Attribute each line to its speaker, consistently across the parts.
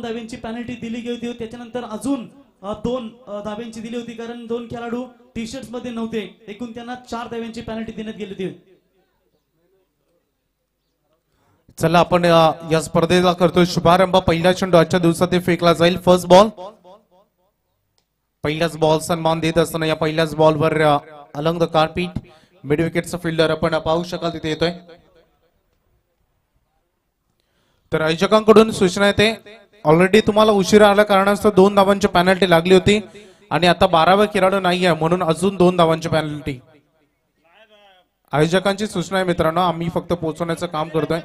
Speaker 1: धाब्यांची penalty दिली गेली होती. त्याच्यानंतर अजून 2 धाब्यांची दिली होती कारण 2 खेळाडू टी शर्ट्स मध्ये नव्हते. एकूण त्यांना 4 धाब्यांची पेनल्टी देण्यात गेली होती.
Speaker 2: चला आपण या स्पर्धेला करतोय शुभारंभ. पहिला चेंडू आजच्या दिवसात फेकला जाईल. फर्स्ट बॉल, पहिल्याच बॉल सन्मान देत असताना या पहिल्याच बॉलवर अलंग द कार्पेट मिड विकेटचा फिल्डर आपण पाहू शकाल तिथे येतोय. तर आयोजकांकडून सूचना येते, ऑलरेडी तुम्हाला उशिरा आल्या कारणास्तव 2 धावांची पेनल्टी लागली होती आणि आता 12वा खेळाडू नाहीये म्हणून अजून 2 धावांची पेनल्टी. आयोजकांची सूचना आहे मित्रांनो, आम्ही फक्त पोहोचवण्याचं काम करतोय.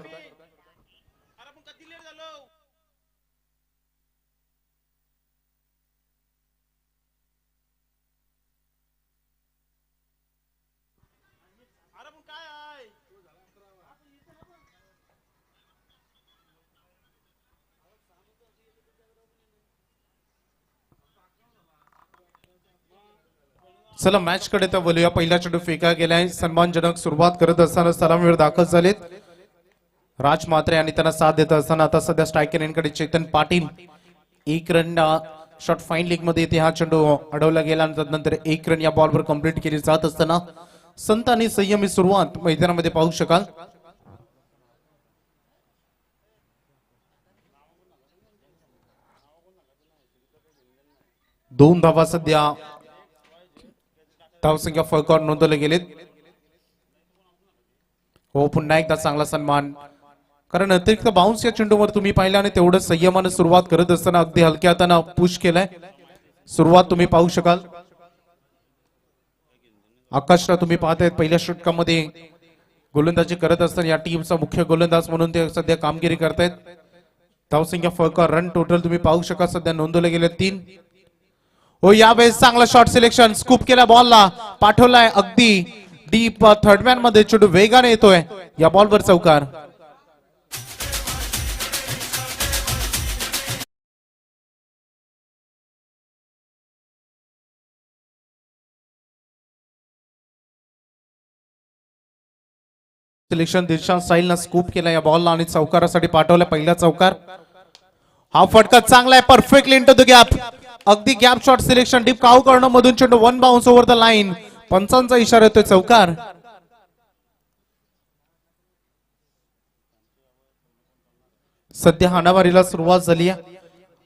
Speaker 2: चला मॅच कडे तर बोलूया. पहिला चेंडू फेका गेलाय. सन्मानजनक सुरुवात करत असताना सलामीवर दाखल झालेत राज म्हात्रे आणि त्यांना साथ देत असताना आता सध्या स्ट्रायकर एंडकडे Chetan Patil. 1 run shot fine leg मध्ये इथे हा चेंडू अडवला गेला आणि त्यानंतर 1 रन या बॉलवर कंप्लीट केली जात असताना संत आणि संयमी सुरुवात मैदानामध्ये पाहू शकाल. दोन धावा सध्या धावसंख्या फळकावर नोंदवले गेलेत. हो पुन्हा एकदा चांगला सन्मान, कारण अतिरिक्त बाउन्स या चेंडूवर तुम्ही पाहिला आणि तेवढं संयमानं सुरुवात करत असताना अगदी हलक्या हाताने पुश केलाय. सुरुवात तुम्ही पाहू शकाल. आकाशला तुम्ही पाहतायत पहिल्या षटकामध्ये गोलंदाजी करत असताना या टीमचा मुख्य गोलंदाज म्हणून ते सध्या कामगिरी करतायत. धावसंख्या फळकावर रन टोटल तुम्ही पाहू शकाल सध्या नोंदवले गेले 3. हो यावेळेस चांगला शॉट सिलेक्शन, स्कूप केला बॉलला, पाठवलाय अगदी डीप थर्डमॅन मध्ये. चेंडू वेगाने येतोय या बॉलवर चौकार. सिलेक्शन दिशांत स्टाईलनं स्कूप केला या बॉलला आणि चौकारासाठी पाठवला पहिला चौकार. हा फटका चांगला आहे, परफेक्टली इंटू द गॅप. अगदी गॅप शॉट सिलेक्शन डीप काऊ करणं मधून चेंडू 1 बाउन्स ओव्हर द लाईन. पंचांचा इशारा येतोय चौकार. सध्या हाणामारीला सुरुवात झाली आहे.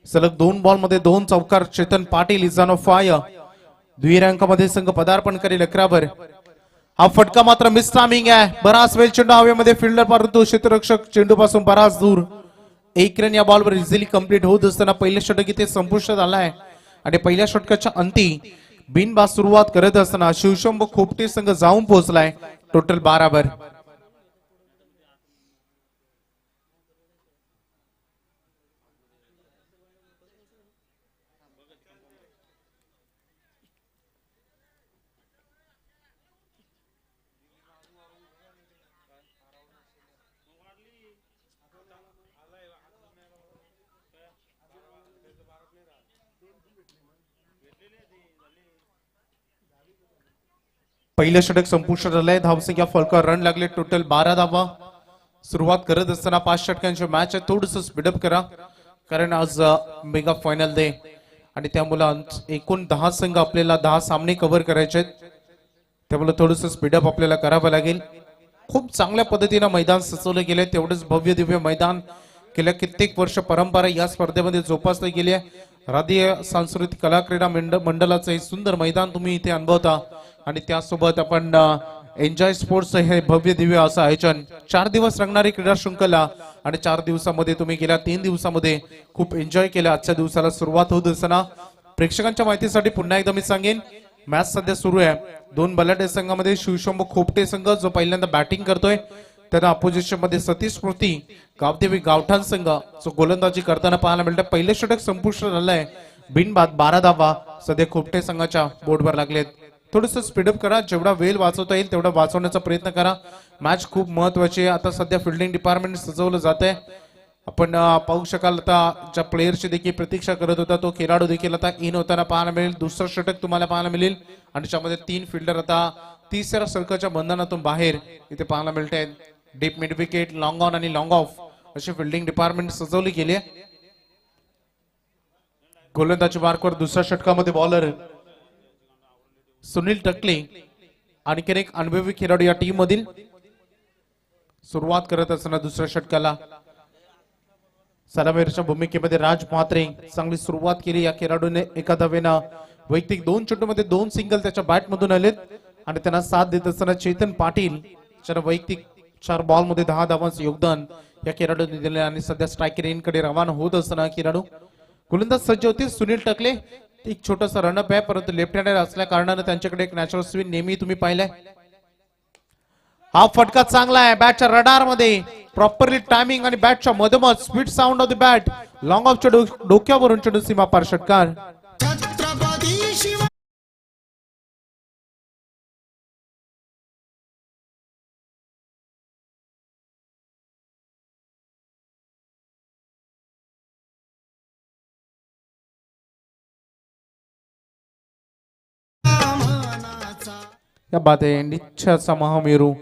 Speaker 2: सलग 2 बॉल मध्ये 2 चौकार. चेतन पाटील इज ऑन फायर. द्विरंकामध्ये संघ पदार्पण करेल 11 हा फटका मात्र मिस टायमिंग आहे. बराच वेळ चेंडू हवेमध्ये फिल्डर परंतु क्षेत्ररक्षक चेंडू पासून बराच दूर. 1 रन या बॉलवर इझिली कंप्लीट होत असताना पहिलं षटक इथे संपुष्टात आलाय आणि पहिल्या षटकाच्या अंती बिनबाद सुरुवात करत असताना शिवशंभू खोपटे संघ जाऊन पोहोचलाय टोटल 12 पहिलं षटक संपुष्टात आलंय. धावसंख्या फलकावर रन लागले टोटल 12 धावा. सुरुवात करत असताना 5 षटकांची मॅच आहे. थोडंसं स्पीडअप करा कारण आज मेगा फायनल डे आणि त्यामुळे एकूण 10 संघ आपल्याला 10 सामने कव्हर करायचे आहेत. त्यामुळे थोडंसं स्पीडअप आपल्याला करावं लागेल. खूप चांगल्या पद्धतीने मैदान सजवले गेले. तेवढंच भव्य दिव्य मैदान गेल्या कित्येक वर्ष परंपरा या स्पर्धेमध्ये जोपासली गेली आहे. राष्ट्रीय सांस्कृतिक कला क्रीडा मंडळाचं हे सुंदर मैदान तुम्ही इथे अनुभवता आणि त्यासोबत आपण एन्जॉय स्पोर्ट्स हे भव्य दिव्य असं आयोजन. 4 दिवस रंगणारी क्रीडा शृंखला आणि 4 दिवसामध्ये तुम्ही गेल्या 3 दिवसामध्ये खूप एन्जॉय केलं. आजच्या दिवसाला सुरुवात होत असताना प्रेक्षकांच्या माहितीसाठी पुन्हा एकदा मी सांगेन मॅच सध्या सुरू आहे. 2 बलाढ्य संघामध्ये शिवशंभू खोपटे संघ जो पहिल्यांदा बॅटिंग करतोय, त्यांना अपोजिशन मध्ये सतीश स्मृती गावदेवी गावठाण संघ जो गोलंदाजी करताना पाहायला मिळतं. पहिलं षटक संपुष्टात आलंय. बिनबाद 12 धावा सध्या खोपटे संघाच्या बोर्डवर लागलेत. थोडंसं स्पीडअप करा. जेवढा वेळ वाचवता येईल तेवढा वाचवण्याचा प्रयत्न करा. मॅच खूप महत्वाची आहे. आता सध्या फिल्डिंग डिपार्टमेंट सजवलं जात आहे. आपण पाहू शकाल आता ज्या प्लेयरची देखील प्रतीक्षा करत होता तो खेळाडू देखील आता इन होताना पाहायला मिळेल. दुसरं षटक तुम्हाला पाहायला मिळेल आणि त्यामध्ये 3 फिल्डर आता तिसऱ्या षटकाच्या बंधनातून बाहेर इथे पाहायला मिळत आहेत. Deep mid wicket, long on आणि लॉंग ऑफ अशी फिल्डिंग डिपार्टमेंट सजवली गेली आहे. गोलंदाजी मार्कवर दुसऱ्या षटकामध्ये बॉलर सुनील टकले आणखीन एक अनुभवी खेळाडू या टीम मधील सुरुवात करत असताना दुसऱ्या षटकाला सलामीरच्या भूमिकेमध्ये राज म्हात्रे चांगली सुरुवात केली या खेळाडूने एका धावेनं वैयक्तिक 2 चेंडूमध्ये 2 सिंगल त्याच्या बॅट मधून आलेत आणि त्यांना साथ देत असताना चेतन पाटील ज्याला वैयक्तिक 4 बॉल मध्ये 10 धावांचं योगदान या खेळाडूने दिले आणि सध्या स्ट्राईक रेनकडे रवाना होत असताना खेळाडू गोलंदाज सज्ज होते सुनील टकले एक छोटासा रनअप आहे परंतु लेफ्ट हँडर असल्या कारणाने त्यांच्याकडे एक नॅचरल स्विंग नेहमी तुम्ही पाहिलाय हा फटका चांगला आहे बॅटच्या रडार मध्ये प्रॉपरली टायमिंग आणि बॅटच्या मधोमध speed sound of the bat long ऑफच्या डोक्यावरून चेंडू सीमा पार षटकार या बात आहे निश्चयाचा महामेरू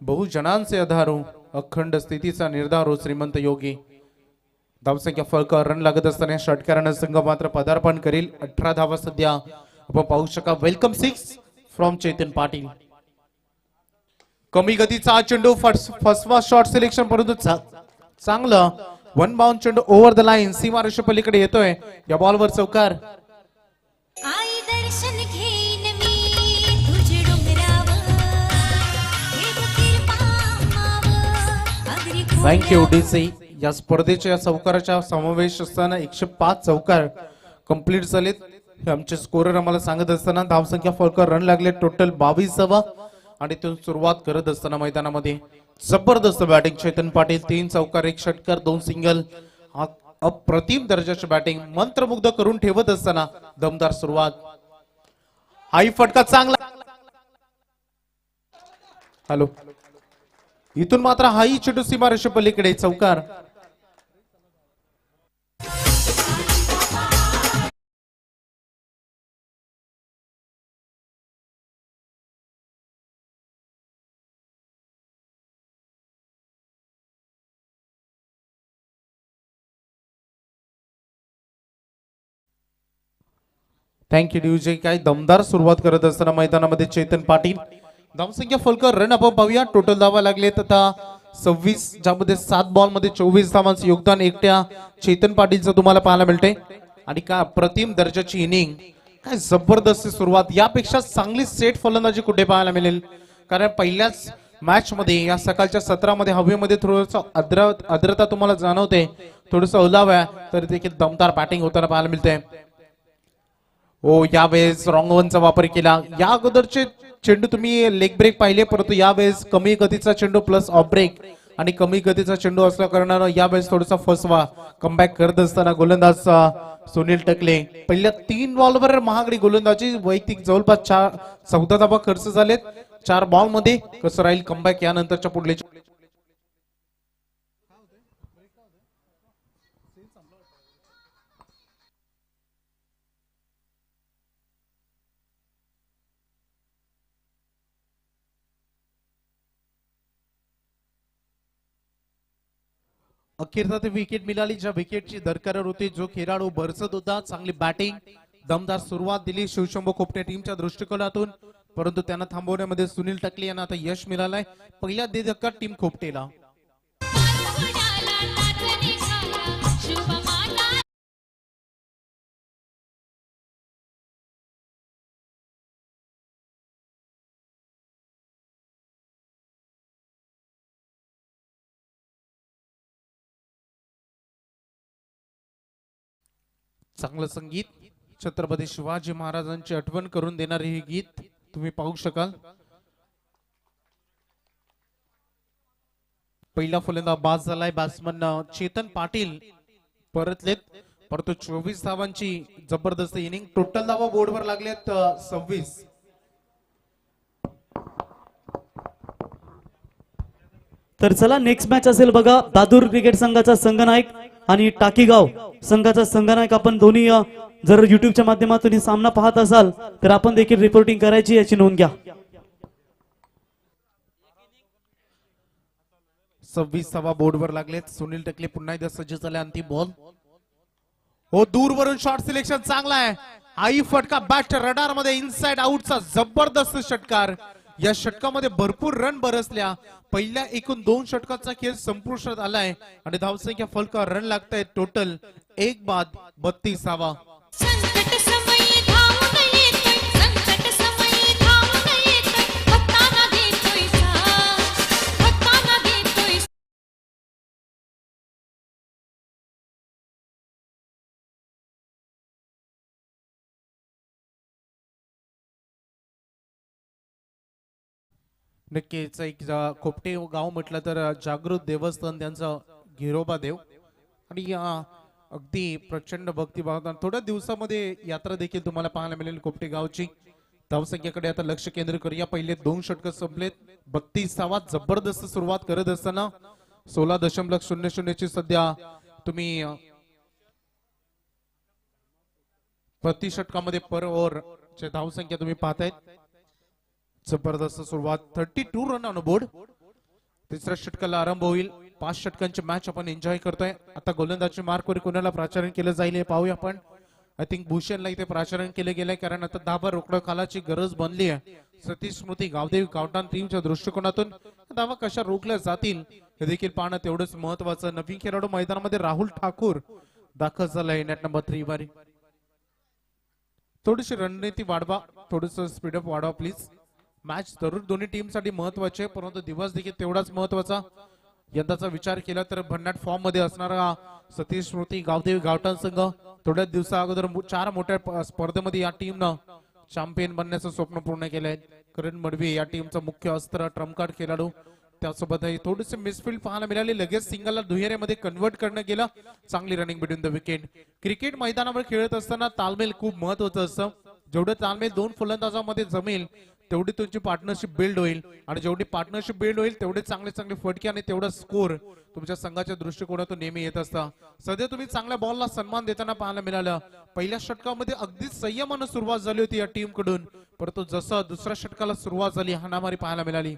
Speaker 2: बहुजनांचे आधारू अखंड स्थितीचा निर्धारू श्रीमंत योगी धावसंख्या फलकावर रन लागत असताना षटकारानं संघ मात्र पदार्पण करील 18 धावा सध्या आपण पाहू शका वेलकम 6 फ्रॉम चेतन पाटील कमी गतीचा हा चेंडू फसवा शॉट सिलेक्शन परंतु चांगलं वन बाउंड चेंडू ओव्हर द लाईन सीमा रेषे पलीकडे येतोय या बॉलवर चौकार
Speaker 3: आई दर्शन घेईन मी तुझे डोंगरावर हे कृपा
Speaker 2: थँक्यू डीसी या स्पर्धेच्या चौकाराच्या समावेश असताना 105 चौकार कंप्लीट झालेत हे आमचे स्कोरर आम्हाला सांगत असताना धावसंख्या फलकावर रन लागले टोटल 22 आणि तिथून सुरुवात करत असताना मैदानामध्ये जबरदस्त बॅटिंग चेतन पाटील 3 चौकार 1 षटकार 2 सिंगल अप्रतिम दर्जाची बॅटिंग मंत्रमुग्ध करून ठेवत असताना दमदार सुरुवात हाही फटका चांगला हॅलो इथून मात्र हाही चेंडू सीमा रेषे पलीकडे चौकार थँक्यू ड्यूजे काय दमदार सुरुवात करत असताना मैदानामध्ये चेतन पाटील धावसंख्या फलकर रन आपण पाहूया टोटल धावा लागले आता 26 ज्यामध्ये 7 बॉल मध्ये 24 धावांचं योगदान एकट्या चेतन पाटीलचं तुम्हाला पाहायला मिळते आणि काय अप्रतिम दर्जाची इनिंग काय जबरदस्त सुरुवात यापेक्षा चांगली सेट फलंदाजी कुठे पाहायला मिळेल कारण पहिल्याच मॅच मध्ये या सकाळच्या सत्रामध्ये हवेमध्ये थोडस आर्द्रता तुम्हाला जाणवते थोडस ओलाव आहे तर देखील दमदार बॅटिंग होताना पाहायला मिळते हो यावेळेस रॉंग वनचा वापर केला या अगोदरचे चेंडू तुम्ही लेग ब्रेक पाहिले परंतु यावेळेस कमी गतीचा चेंडू प्लस ऑफ ब्रेक आणि कमी गतीचा चेंडू असल्या कारणानं यावेळेस थोडासा फसवा कमबॅक करत असताना गोलंदाज सुनील टकले पहिल्या 3 बॉलवर महागडी गोलंदाजी वैयक्तिक जवळपास 14 धावा खर्च झालेत 4 बॉल मध्ये कसं राहील कमबॅक यानंतरच्या पुढले अखेरचा ते विकेट मिळाली ज्या विकेटची दरकार होती जो खेळाडू भरसत होता चांगली बॅटिंग दमदार सुरुवात दिली शिवशंभू खोपटे टीमच्या दृष्टिकोनातून परंतु त्यांना थांबवण्यामध्ये सुनील टकले यांना आता यश मिळालंय पहिल्या धक्का टीम खोपटेला चांगलं संगीत छत्रपती शिवाजी महाराजांची आठवण करून देणारे हे गीत तुम्ही पाहू शकाल पहिला फलंदाज बाद झालाय बॅट्समन चेतन पाटील परतलेत परंतु 24 धावांची जबरदस्त इनिंग टोटल धावा बोर्डवर लागलेत 26
Speaker 1: तर चला नेक्स्ट मॅच असेल बघा दादूर क्रिकेट संघाचा संघनायक आणि टाकीगाव संघाचा संघनायक आपण दोन्ही जर युट्यूबच्या माध्यमातून ही सामना पाहत असाल तर आपण देखील रिपोर्टिंग करायची याची नोंद घ्या
Speaker 2: 26 धावा बोर्डवर लागलेत सुनील टकले पुन्हा एकदा सज्ज झाले अंतिम बॉल हो दूरवरून शॉट सिलेक्शन चांगला आहे. आई फटका बॅट रडार मध्ये इनसाइड आउटचा जबरदस्त षटकार. या षटकामध्ये भरपूर रन बरसल्या. पहिल्या एकूण 2 षटकाचा खेळ संपुष्टात आलाय आणि धावसंख्या फलका रन लागतायत टोटल 1 बाद 32.
Speaker 3: संकट समयी धावून येतोय, संकट समयी धावून येतोय, भक्तांना देतोय साथ, भक्तांना देतोय.
Speaker 2: नक्कीच एक खोपटे गाव म्हटलं तर जागृत देवस्थान त्यांचा गिरोबा देव आणि अगदी प्रचंड भक्तिभाव. थोड्या दिवसामध्ये यात्रा देखील तुम्हाला पाहायला मिळेल खोपटे गावची. धावसंख्येकडे आता लक्ष केंद्रित करूया. पहिले 2 षटक संपलेत. 32 जबरदस्त सुरुवात करत असताना 16.00 ची सध्या तुम्ही प्रति षटकामध्ये पर ओव्हर ची धावसंख्या तुम्ही पाहतायत. जबरदस्त सुरुवात. 32 रन ऑन बोर्ड. तिसऱ्या षटकाला आरंभ होईल. 5 षटकांची मॅच आपण एन्जॉय करतोय. आता गोलंदाजी मार्कवर कोणाला प्राचारण केलं जाईल हे पाहूया आपण. आय थिंक भूषणला इथे प्राचारण केलं गेलंय कारण आता 10 धावा रोकडं खालाची गरज बनली आहे. सतीश स्मृती गावदेवी गावठाण टीमच्या दृष्टिकोनातून धावा कशा रोखल्या जातील हे देखील पाहणं तेवढंच महत्वाचं. नवीन खेळाडू मैदानामध्ये राहुल ठाकूर दाखल झालाय नेट नंबर 3 वर. थोडीशी रणनीती वाढवा, थोडस स्पीडअप वाढवा प्लीज. मॅच जरूर दोन्ही टीम साठी महत्वाचे परंतु दिवस देखील तेवढाच महत्वाचा. यंदाचा विचार केला तर भन्नाट फॉर्म मध्ये असणारा सतीश स्मृती गावदेवी गावठाण संघ थोड्या दिवसा अगोदर 4 मोठ्या स्पर्धेमध्ये या टीमनं चॅम्पियन बनण्याचं स्वप्न पूर्ण केलंय. करण मडवी या टीमचा मुख्य अस्त्र, ट्रम्प कार्ड खेळाडू. त्यासोबतही थोडेसे मिसफील्ड पाहायला मिळाले. लगेच सिंगलला दुहेरीमध्ये कन्वर्ट करणं गेलं. चांगली running between the wicket. Cricket मैदानावर खेळत असताना तालमेल खूप महत्वाचं असतं. जेवढं तालमेल 2 फलंदाजांमध्ये जमेल तेवढी तुमची पार्टनरशिप बिल्ड होईल आणि जेवढी पार्टनरशिप बिल्ड होईल तेवढे चांगले चांगले फटके आणि तेवढा स्कोर तुमच्या संघाच्या दृष्टिकोनातून नेहमी येत असता. सध्या तुम्ही चांगल्या बॉलला सन्मान देताना पाहायला मिळालं. पहिल्या षटकामध्ये अगदी संयमानं सुरुवात झाली होती या टीम कडून परंतु जसं दुसऱ्या षटकाला सुरुवात झाली हाणामारी पाहायला मिळाली.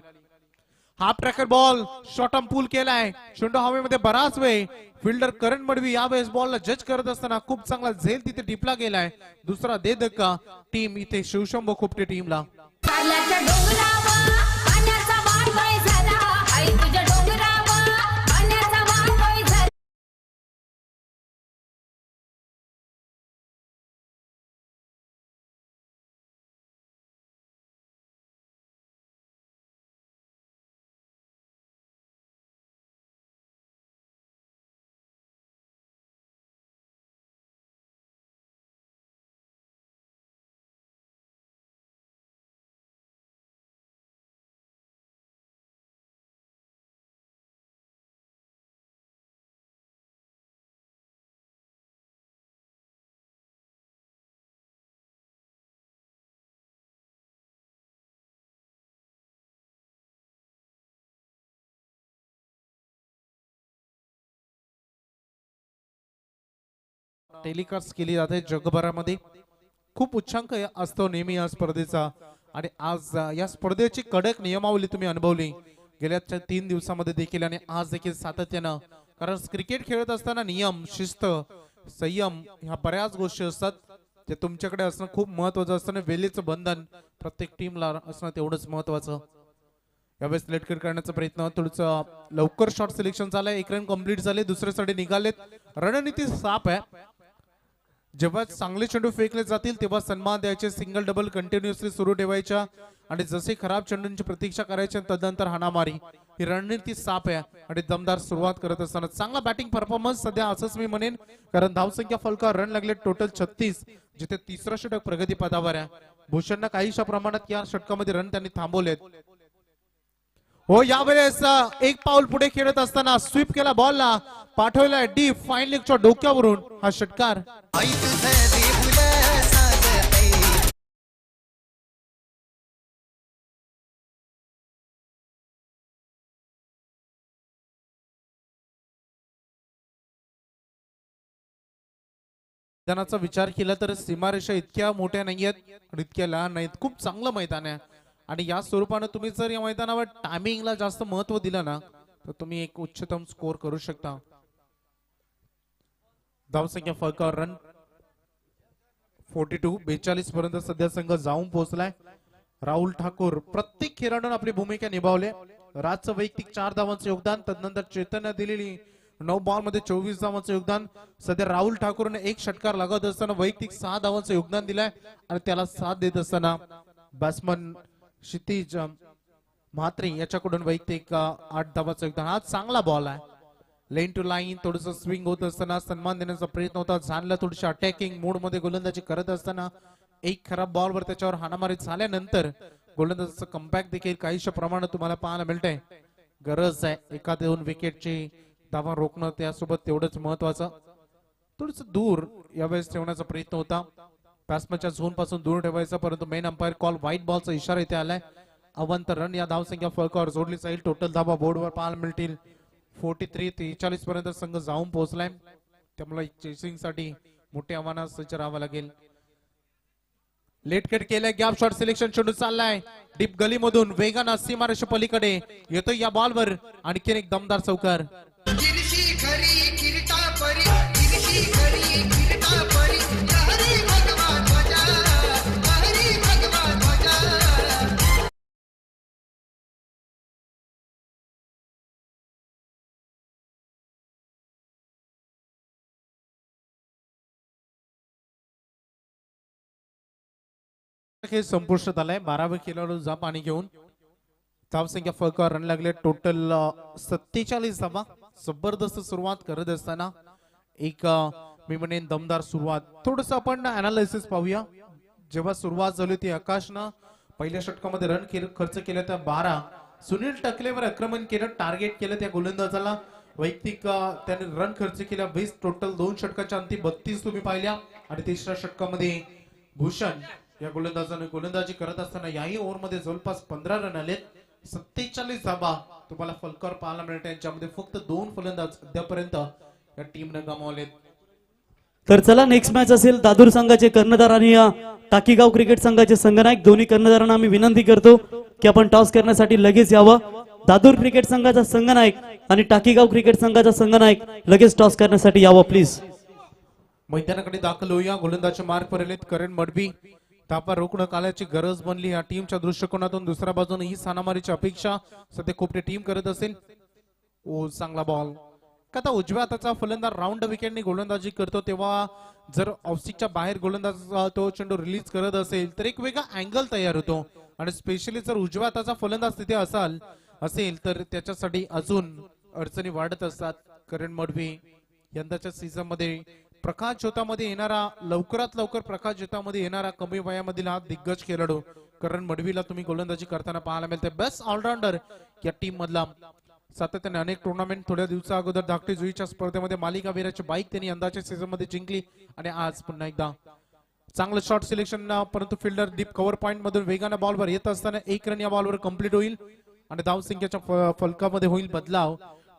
Speaker 2: Half tracker ball short pool केलाय. चेंडू हवेमध्ये बराच वेळ. फिल्डर करण मडवी यावेळेस बॉलला जज करत असताना खूप चांगला झेल तिथे टिपला गेलाय. दुसरा दे धक्का टीम इथे शिवशंभो खोपटे टीमला.
Speaker 4: कारल्याच्या डोंगरावर पाण्याचा वाटोय झाला, आई तुझ्या डोंगरावर पाण्याचा वाटोय झाला.
Speaker 2: टेलिकास्ट केली जाते जगभरामध्ये. खूप उच्चांक असतो नेहमी या स्पर्धेचा आणि आज या स्पर्धेची कडक नियमावली तुम्ही अनुभवली गेल्या 3 दिवसामध्ये देखील आणि आज देखील सातत्यानं. कारण क्रिकेट खेळत असताना नियम, शिस्त, संयम ह्या बऱ्याच गोष्टी असतात ते तुमच्याकडे असणं खूप महत्वाचं असतं. वेळेचं बंधन प्रत्येक टीमला असणं तेवढंच महत्वाचं. यावेळेस लेट करण्याचा प्रयत्न थोडंसं लवकर शॉट सिलेक्शन झालंय. 1 रन कंप्लीट झाले. दुसऱ्यासाठी निघालेत. रणनीती साफ आहे. जेव्हा चांगले चेंडू फेकले जातील तेव्हा सन्मान द्यायचे. सिंगल डबल कंटिन्युअसली सुरू ठेवायच्या आणि जसे खराब चेंडूंची प्रतीक्षा करायची तदनंतर हाणामारी. ही रणनीती साफ आहे आणि दमदार सुरुवात करत असताना चांगला बॅटिंग परफॉर्मन्स सध्या असंच मी म्हणेन. कारण धावसंख्या फलका रन लागले टोटल 36 जिथे तिसरा षटक प्रगती पदावर आहे. भूषणला काहीशा प्रमाणात या षटकामध्ये रन त्यांनी थांबवलेत. हो यावेळेस एक पाऊल पुढे खेळत असताना स्वीप केला बॉलला पाठवला डीप फाईन लेगच्या डोक्यावरून हा षटकार. मैदानाचा विचार केला तर सीमारेषा इतक्या मोठ्या नाहीयेत आणि इतक्या लहान नाहीत. खूप चांगलं मैदान आहे आणि या स्वरूपाने तुम्ही जर या मैदानावर टायमिंगला जास्त महत्व दिलं ना तर तुम्ही एक उच्चतम स्कोर करू शकता. धावसंख्या फलकावर रन 42 42 पर्यंत सध्या संघ जाऊन पोहोचलाय. राहुल ठाकूर प्रत्येक खेळाडूने आपली भूमिका निभावली. राजचं वैयक्तिक 4 धावांचं योगदान, तदनंतर चेतनने दिलेली 9 बॉल मध्ये 24 धावांचं योगदान. सध्या राहुल ठाकूरने एक षटकार लागत असताना वैयक्तिक 6 धावांचं योगदान दिलंय आणि त्याला साथ देत असताना बॅट्समन क्षितिज म्हात्रे याच्याकडून वैयक्तिक 8 धावांचं योगदान. हा चांगला बॉल आहे. लेन टू लाईन थोडस स्विंग होत असताना सन्मान देण्याचा प्रयत्न होता. झानला थोडीशी अटॅकिंग मोड मध्ये गोलंदाजी करत असताना एक खराब बॉलवर त्याच्यावर हाणामारी झाल्यानंतर गोलंदाजाचं कमबॅक देखील काहीशा प्रमाणात तुम्हाला पाहायला मिळतंय. गरज आहे एका 2 विकेटची धावा रोखणं, त्यासोबत तेवढंच महत्वाचं. थोडस दूर यावेळेस ठेवण्याचा प्रयत्न होता. बॅट्समनच्या झोन पासून दूर ठेवायचा, परंतु मेन अंपायर कॉल व्हाईट बॉलचा इशारा इथे आलाय. अवंत रन या धावसंख्या फलकावर जोडली जाईल. टोटल धावा बोर्डवर पाहायला मिळतील 43 43 पर्यंत संघ जाऊन पोहोचलाय. त्यामुळे चेसिंग साठी मोठ्या आव्हानात सज्ज राहावं लागेल. लेट कट केलंय. गॅप शॉट सिलेक्शन चेंडू चाललाय डीप गलीमधून वेगानं सीमारेषे पलीकडे येतोय या बॉलवर आणखीन एक दमदार चौकार.
Speaker 5: गिरशी खरी किरीटा परी गिरशी खरी किरीटा परी हरी भगवान ध्वजा हरी भगवान ध्वजा.
Speaker 2: खेळ संपुष्टात आलाय. 12वे खेळाडू जा पाणी घेऊन. धावसंख्या फलकावर रन लागले टोटल 47 धावा. जबरदस्त सुरुवात करत असताना एक मी म्हणेन दमदार सुरुवात. थोडस आपण अनालिसिस पाहूया. जेव्हा सुरुवात झाली ती आकाशनं पहिल्या षटकामध्ये रन खर्च केले त्या 12. सुनील टकलेवर आक्रमण केलं, टार्गेट केलं त्या गोलंदाजाला. वैयक्तिक त्याने रन खर्च केला 20. टोटल 2 षटकाच्या अंती 32 तुम्ही पाहिल्या. आणि तिसऱ्या षटकामध्ये भूषण या गोलंदाजाने गोलंदाजी करत असताना याही ओव्हरमध्ये जवळपास 15 रन आलेत. 47 धावा तुम्हाला फलकावर पाहायला मिळत. यांच्यामध्ये फक्त 2 फलंदाज अद्यापर्यंत या टीमने गमावलेत.
Speaker 1: तर चला नेक्स्ट मॅच असेल दादूर संघाचे कर्णधार आणि टाकीगाव क्रिकेट संघाचे संघनायक. दोन्ही कर्णधारांना आम्ही विनंती करतो की आपण टॉस करण्यासाठी लगेच यावं. दादूर क्रिकेट संघाचा संघनायक आणि टाकीगाव क्रिकेट संघाचा संघनायक लगेच टॉस करण्यासाठी यावं प्लीज.
Speaker 2: मैदानाकडे दाखल होऊया. गोलंदाज मार्ग पडलेत करण मडवी. धापा रोखणं कालाची गरज बनली या टीमच्या दृष्टिकोनातून. दुसऱ्या बाजूने ही सानामारीची अपेक्षा सध्या खूप टीम करत असेल. ओ चांगला बॉल. आता उजव्या हाताचा फलंदाज राऊंड विकेटने गोलंदाजी करतो तेव्हा जर ऑफस्टिकच्या बाहेर गोलंदाज तो चेंडू रिलीज करत असेल तर एक वेगळा अँगल तयार होतो. आणि स्पेशली जर उजव्या हाताचा फलंदाज तिथे असेल तर त्याच्यासाठी अजून अडचणी वाढत असतात. करण मडवी यंदाच्या सीझन मध्ये प्रकाश ज्योतामध्ये येणारा लवकरात लवकर प्रकाश ज्योतामध्ये येणारा कमी वयामधील हा दिग्गज खेळाडू करण मडवीला तुम्ही गोलंदाजी करताना पाहायला मिळते. बेस्ट ऑलराऊंडर या टीम मधला. सातत्याने अनेक टुर्नामेंट थोड्या दिवसा अगोदर धाकटी जुईच्या स्पर्धेमध्ये मालिकावीराची बाईक त्यांनी यंदाच्या सीझन मध्ये जिंकली. आणि आज पुन्हा एकदा चांगलं शॉट सिलेक्शन, परंतु फिल्डर डीप कव्हर पॉइंट मधून वेगाने बॉलवर येत असताना 1 रन या बॉलवर कंप्लीट होईल. आणि धावसंख्येच्या फलकामध्ये होईल बदलाव.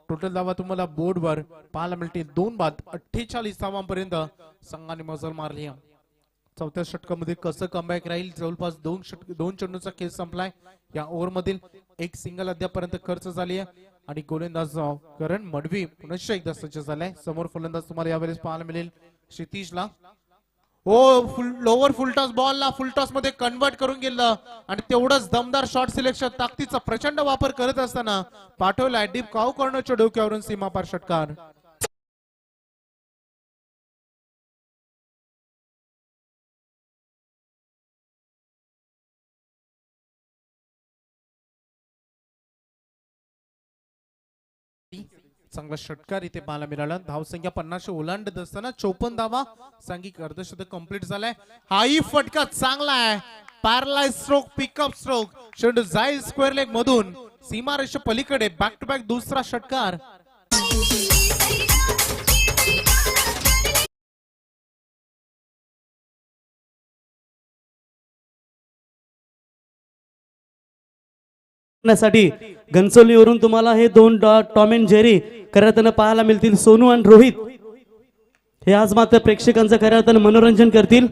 Speaker 2: टोटल धावा तुम्हाला बोर्डवर पाहायला मिळतील 2 बाद 48 धावांपर्यंत संघाने मजल मारली. चौथ्या षटकामध्ये कसं कमबॅक राहील. जवळपास 2 चेंडूचा खेळ संपलाय. या ओव्हर मधील एक सिंगल अद्यापर्यंत खर्च झाली आहे. आणि गोलंदाज करण मडवी पुन्हा एकदा सज्ज झालाय. समोर फलंदाज तुम्हाला यावेळेस पाहायला मिळेल क्षितिजला. लोवर फुलटॉस बॉलला फुलटॉस मध्ये कन्वर्ट करून गेलं. आणि तेवढंच दमदार शॉट सिलेक्शन ताकदीचा प्रचंड वापर करत असताना पाठवलाय डीप काव कॉर्नरच्या डोक्यावरून सीमापार षटकार. चांगला षटकार इथे पाहायला मिळाला. धावसंख्या 50 ओलांडत असताना 54 धावा. सांघिक अर्धशतक कंप्लीट झालाय. हाही फटका चांगला आहे. पॅरालाइज स्ट्रोक पिकअप स्ट्रोक चेंडू जाईल स्क्वेअर लेग मधून सीमारेषे पलीकडे. बॅक टू बॅक दुसरा षटकार.
Speaker 1: साठी घनसोलीवरून तुम्हाला हे 2 टॉम अँड जेरी खऱ्या अर्थानं पाहायला मिळतील. सोनू आणि रोहित हे आज मात्र प्रेक्षकांचं खऱ्या अर्थानं मनोरंजन करतील.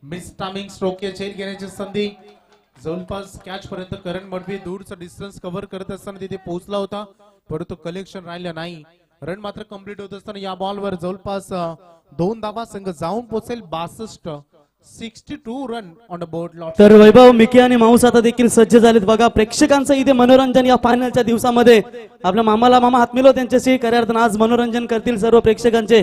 Speaker 2: मिस टायमिंग स्ट्रोक या चेल घेण्याची संधी. जवळपास कॅच पर्यंत करण मडवी दूरचा डिस्टन्स कव्हर करत असताना तिथे पोहोचला होता, परंतु कलेक्शन राहिलं नाही. रन मात्र कंप्लीट होत असताना या बॉलवर जवळपास 2 धावा संघ जाऊन पोहोचेल 62 62 run on the board lot.
Speaker 1: तर वैभव, मिकी आणि माऊस आता देखील सज्ज झालेत बघा. प्रेक्षकांचं इथे मनोरंजन या फायनलच्या दिवसामध्ये. आपल्या मामा हात मिळव त्यांच्याशी. खऱ्या अर्थानं आज मनोरंजन करतील सर्व प्रेक्षकांचे.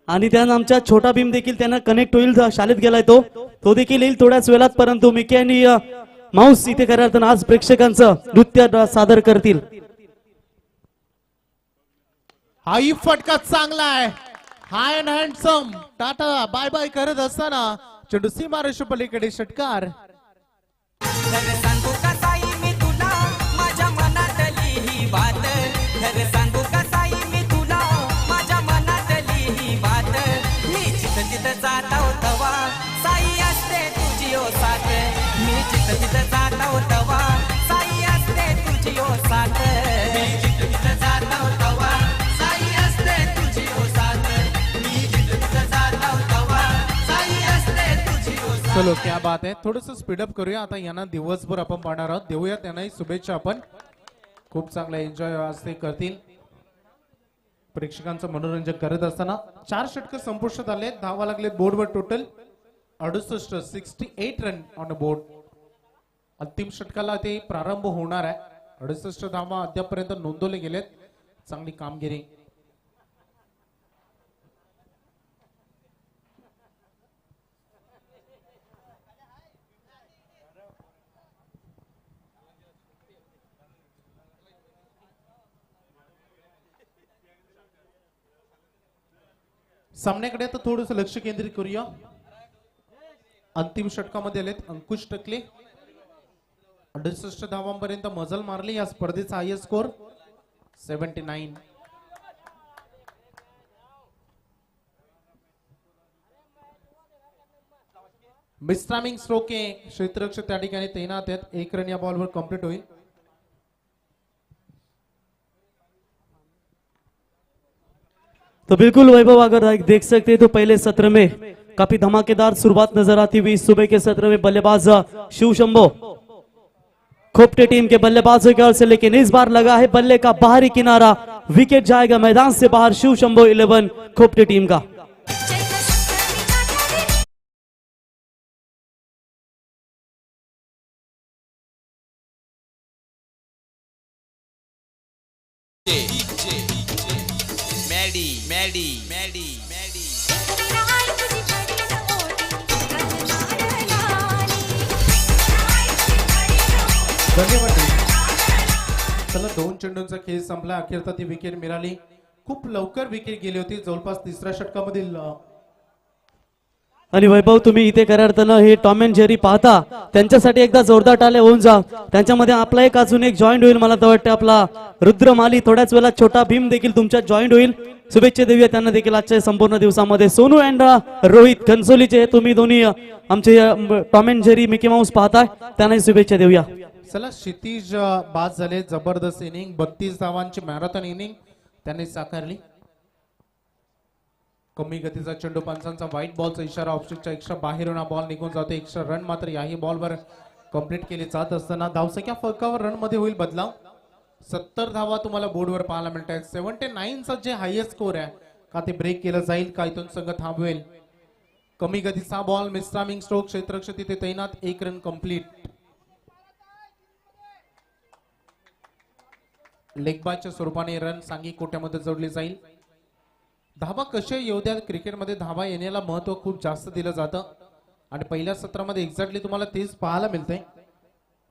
Speaker 1: आणि त्यानं आमच्या छोटा भीम देखील त्यांना कनेक्ट होईल. शाळेत गेलाय तो देखील येईल थोड्याच वेळात. परंतु मिकी आणि माऊस इथे खऱ्या अर्थानं आज प्रेक्षकांचं नृत्य सादर करतील.
Speaker 2: हाही फटका चांगला आहे. High and handsome tata bye bye करत असताना चेंडू सीमारेषे पलीकडे षटकार.
Speaker 6: खरं सांगू का साई मी तुला माझ्या मनातली ही बात. खरं सांगू का साई मी तुला माझ्या मनातली ही बात. मी जिथं तिथं जाता होतवा साई असते तुझी ओ साथ. मी जिथं तिथं जाता होतवा साई असते तुझी ओ साथ. मी जिथं तिथं जाता होतवा साई असते तुझी ओ साथ. मी जिथं तिथं जाता होतवा साई असते तुझी ओ साथ.
Speaker 2: चलो क्या बात आहे. थोडस स्पीडअप करूया. आता यांना दिवसभर आपण पाहणार आहोत. देऊया त्यांनाही शुभेच्छा. आपण खूप चांगला एन्जॉय आज ते करतील. प्रेक्षकांचं मनोरंजन करत असताना 4 षटक संपुष्टात आले. धावा लागले बोर्डवर total 68 68 run on the board. अंतिम षटकाला ते प्रारंभ होणार आहे. 68 धावा अद्यापर्यंत नोंदवले गेलेत. चांगली कामगिरी. सामन्याकडे आता थोडस लक्ष केंद्रित करूया. अंतिम षटकामध्ये आलेत अंकुश टकले. 68 धावांपर्यंत मजल मारली. या स्पर्धेचा हायएस्ट स्कोर 79. मिस्ट्रामिंग स्ट्रोके क्षेत्ररक्षक त्या ठिकाणी तैनात आहेत. 1 रन या बॉलवर कंप्लीट होईल.
Speaker 1: तो बिल्कुल वैभव, अगर देख सकते हैं तो पहले सत्र में काफी धमाकेदार शुरुआत नजर आती हुई. सुबह के सत्र में बल्लेबाज शिव शंभो खोपटे टीम के बल्लेबाजों की ओर से, लेकिन इस बार लगा है बल्ले का बाहरी किनारा. विकेट जाएगा मैदान से बाहर. शिव शंभो 11 खोपटे टीम का.
Speaker 6: Maddy Maddy Maddy Maddy.
Speaker 2: धन्यवाद. चला 2 चेंडूंचा खेळ संपला. अखेरता ती विकेट मिळाली. खूप लवकर विकेट गेली होती. जवळपास 3ऱ्या षटकामधील
Speaker 1: आणि वैभव, तुम्ही इथे खऱ्या अर्थानं हे टॉम अँड जेरी पाहता, त्यांच्यासाठी एकदा जोरदार टाळ्या होऊन जा. त्यांच्यामध्ये आपला एक अजून एक जॉईंट होईल. मला तर वाटतं आपला रुद्रमाली. थोड्याच वेळात छोटा भीम देखील तुमच्या जॉईंट होईल. शुभेच्छा देऊया त्यांना देखील आजच्या संपूर्ण दिवसामध्ये. सोनू अँड रोहित कन्सोलीचे तुम्ही दोन्ही आमचे Tom and Jerry Mickey Mouse पाहताय, त्यांनाही शुभेच्छा देऊया.
Speaker 2: चला क्षितिज बाद झाले. जबरदस्त इनिंग. 32 धावांची मॅरेथॉन इनिंग त्यांनी साकारली. कमी गतीचा चेंडू. पंचांचा व्हाईट बॉलचा इशारा. ऑफस्टिकच्या एक्स्ट्रा बाहेरून हा बॉल निघून जातो. एक्स्ट्रा रन मात्र याही बॉलवर कंप्लीट केली जात असताना धावसंख्या फलकावर रन मध्ये होईल बदलाव. 70 धावा तुम्हाला बोर्डवर पाहायला मिळत आहेत. 79 चा जे हायएस्ट स्कोर आहे, का ते ब्रेक केलं जाईल का इथून संघ थांबवेल. कमी गतीचा बॉल. मिस्ट्रामिंग स्ट्रोक क्षेत्ररक्षक तिथे तैनात. 1 रन कंप्लीट. लेगबाच्या स्वरूपाने रन सांगी कोट्यामध्ये जोडली जाईल. धावा कशा येऊ द्या, क्रिकेटमध्ये धावा येण्याला महत्व खूप जास्त दिलं जातं आणि पहिल्या सत्रामध्ये एक्झॅक्टली तुम्हाला तेच पाहायला मिळतंय.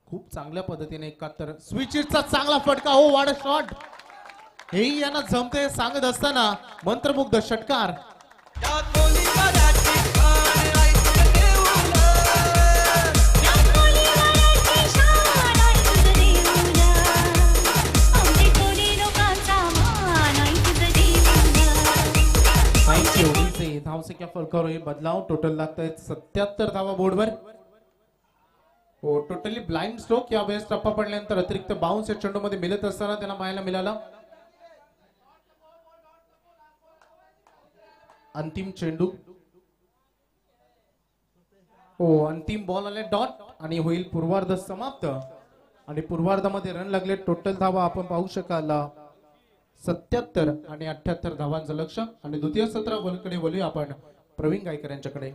Speaker 2: खूप चांगल्या पद्धतीने 71. स्विचचा चांगला फटका. हो वाड शॉट. हेही यांना जमते सांगत असताना मंत्रमुग्ध षटकार. धावसंख्या फलकावर बदलाव. टोटल लागत आहेत 77 धावा बोर्डवर. हो टोटली ब्लाइंड स्ट्रोक. या वेळेस टप्पा पडल्यानंतर अतिरिक्त बाउन्स या चेंडू मध्ये मिळत असताना त्यांना पाहायला मिळाला. अंतिम चेंडू. हो अंतिम बॉल आले डॉट आणि होईल पूर्वार्ध समाप्त. आणि पूर्वार्धामध्ये रन लागले. टोटल धावा आपण पाहू शकाल 77 आणि 78 धावांचं लक्ष आणि द्वितीय सत्राकडे वळूया आपण प्रवीण गायकर यांच्याकडे.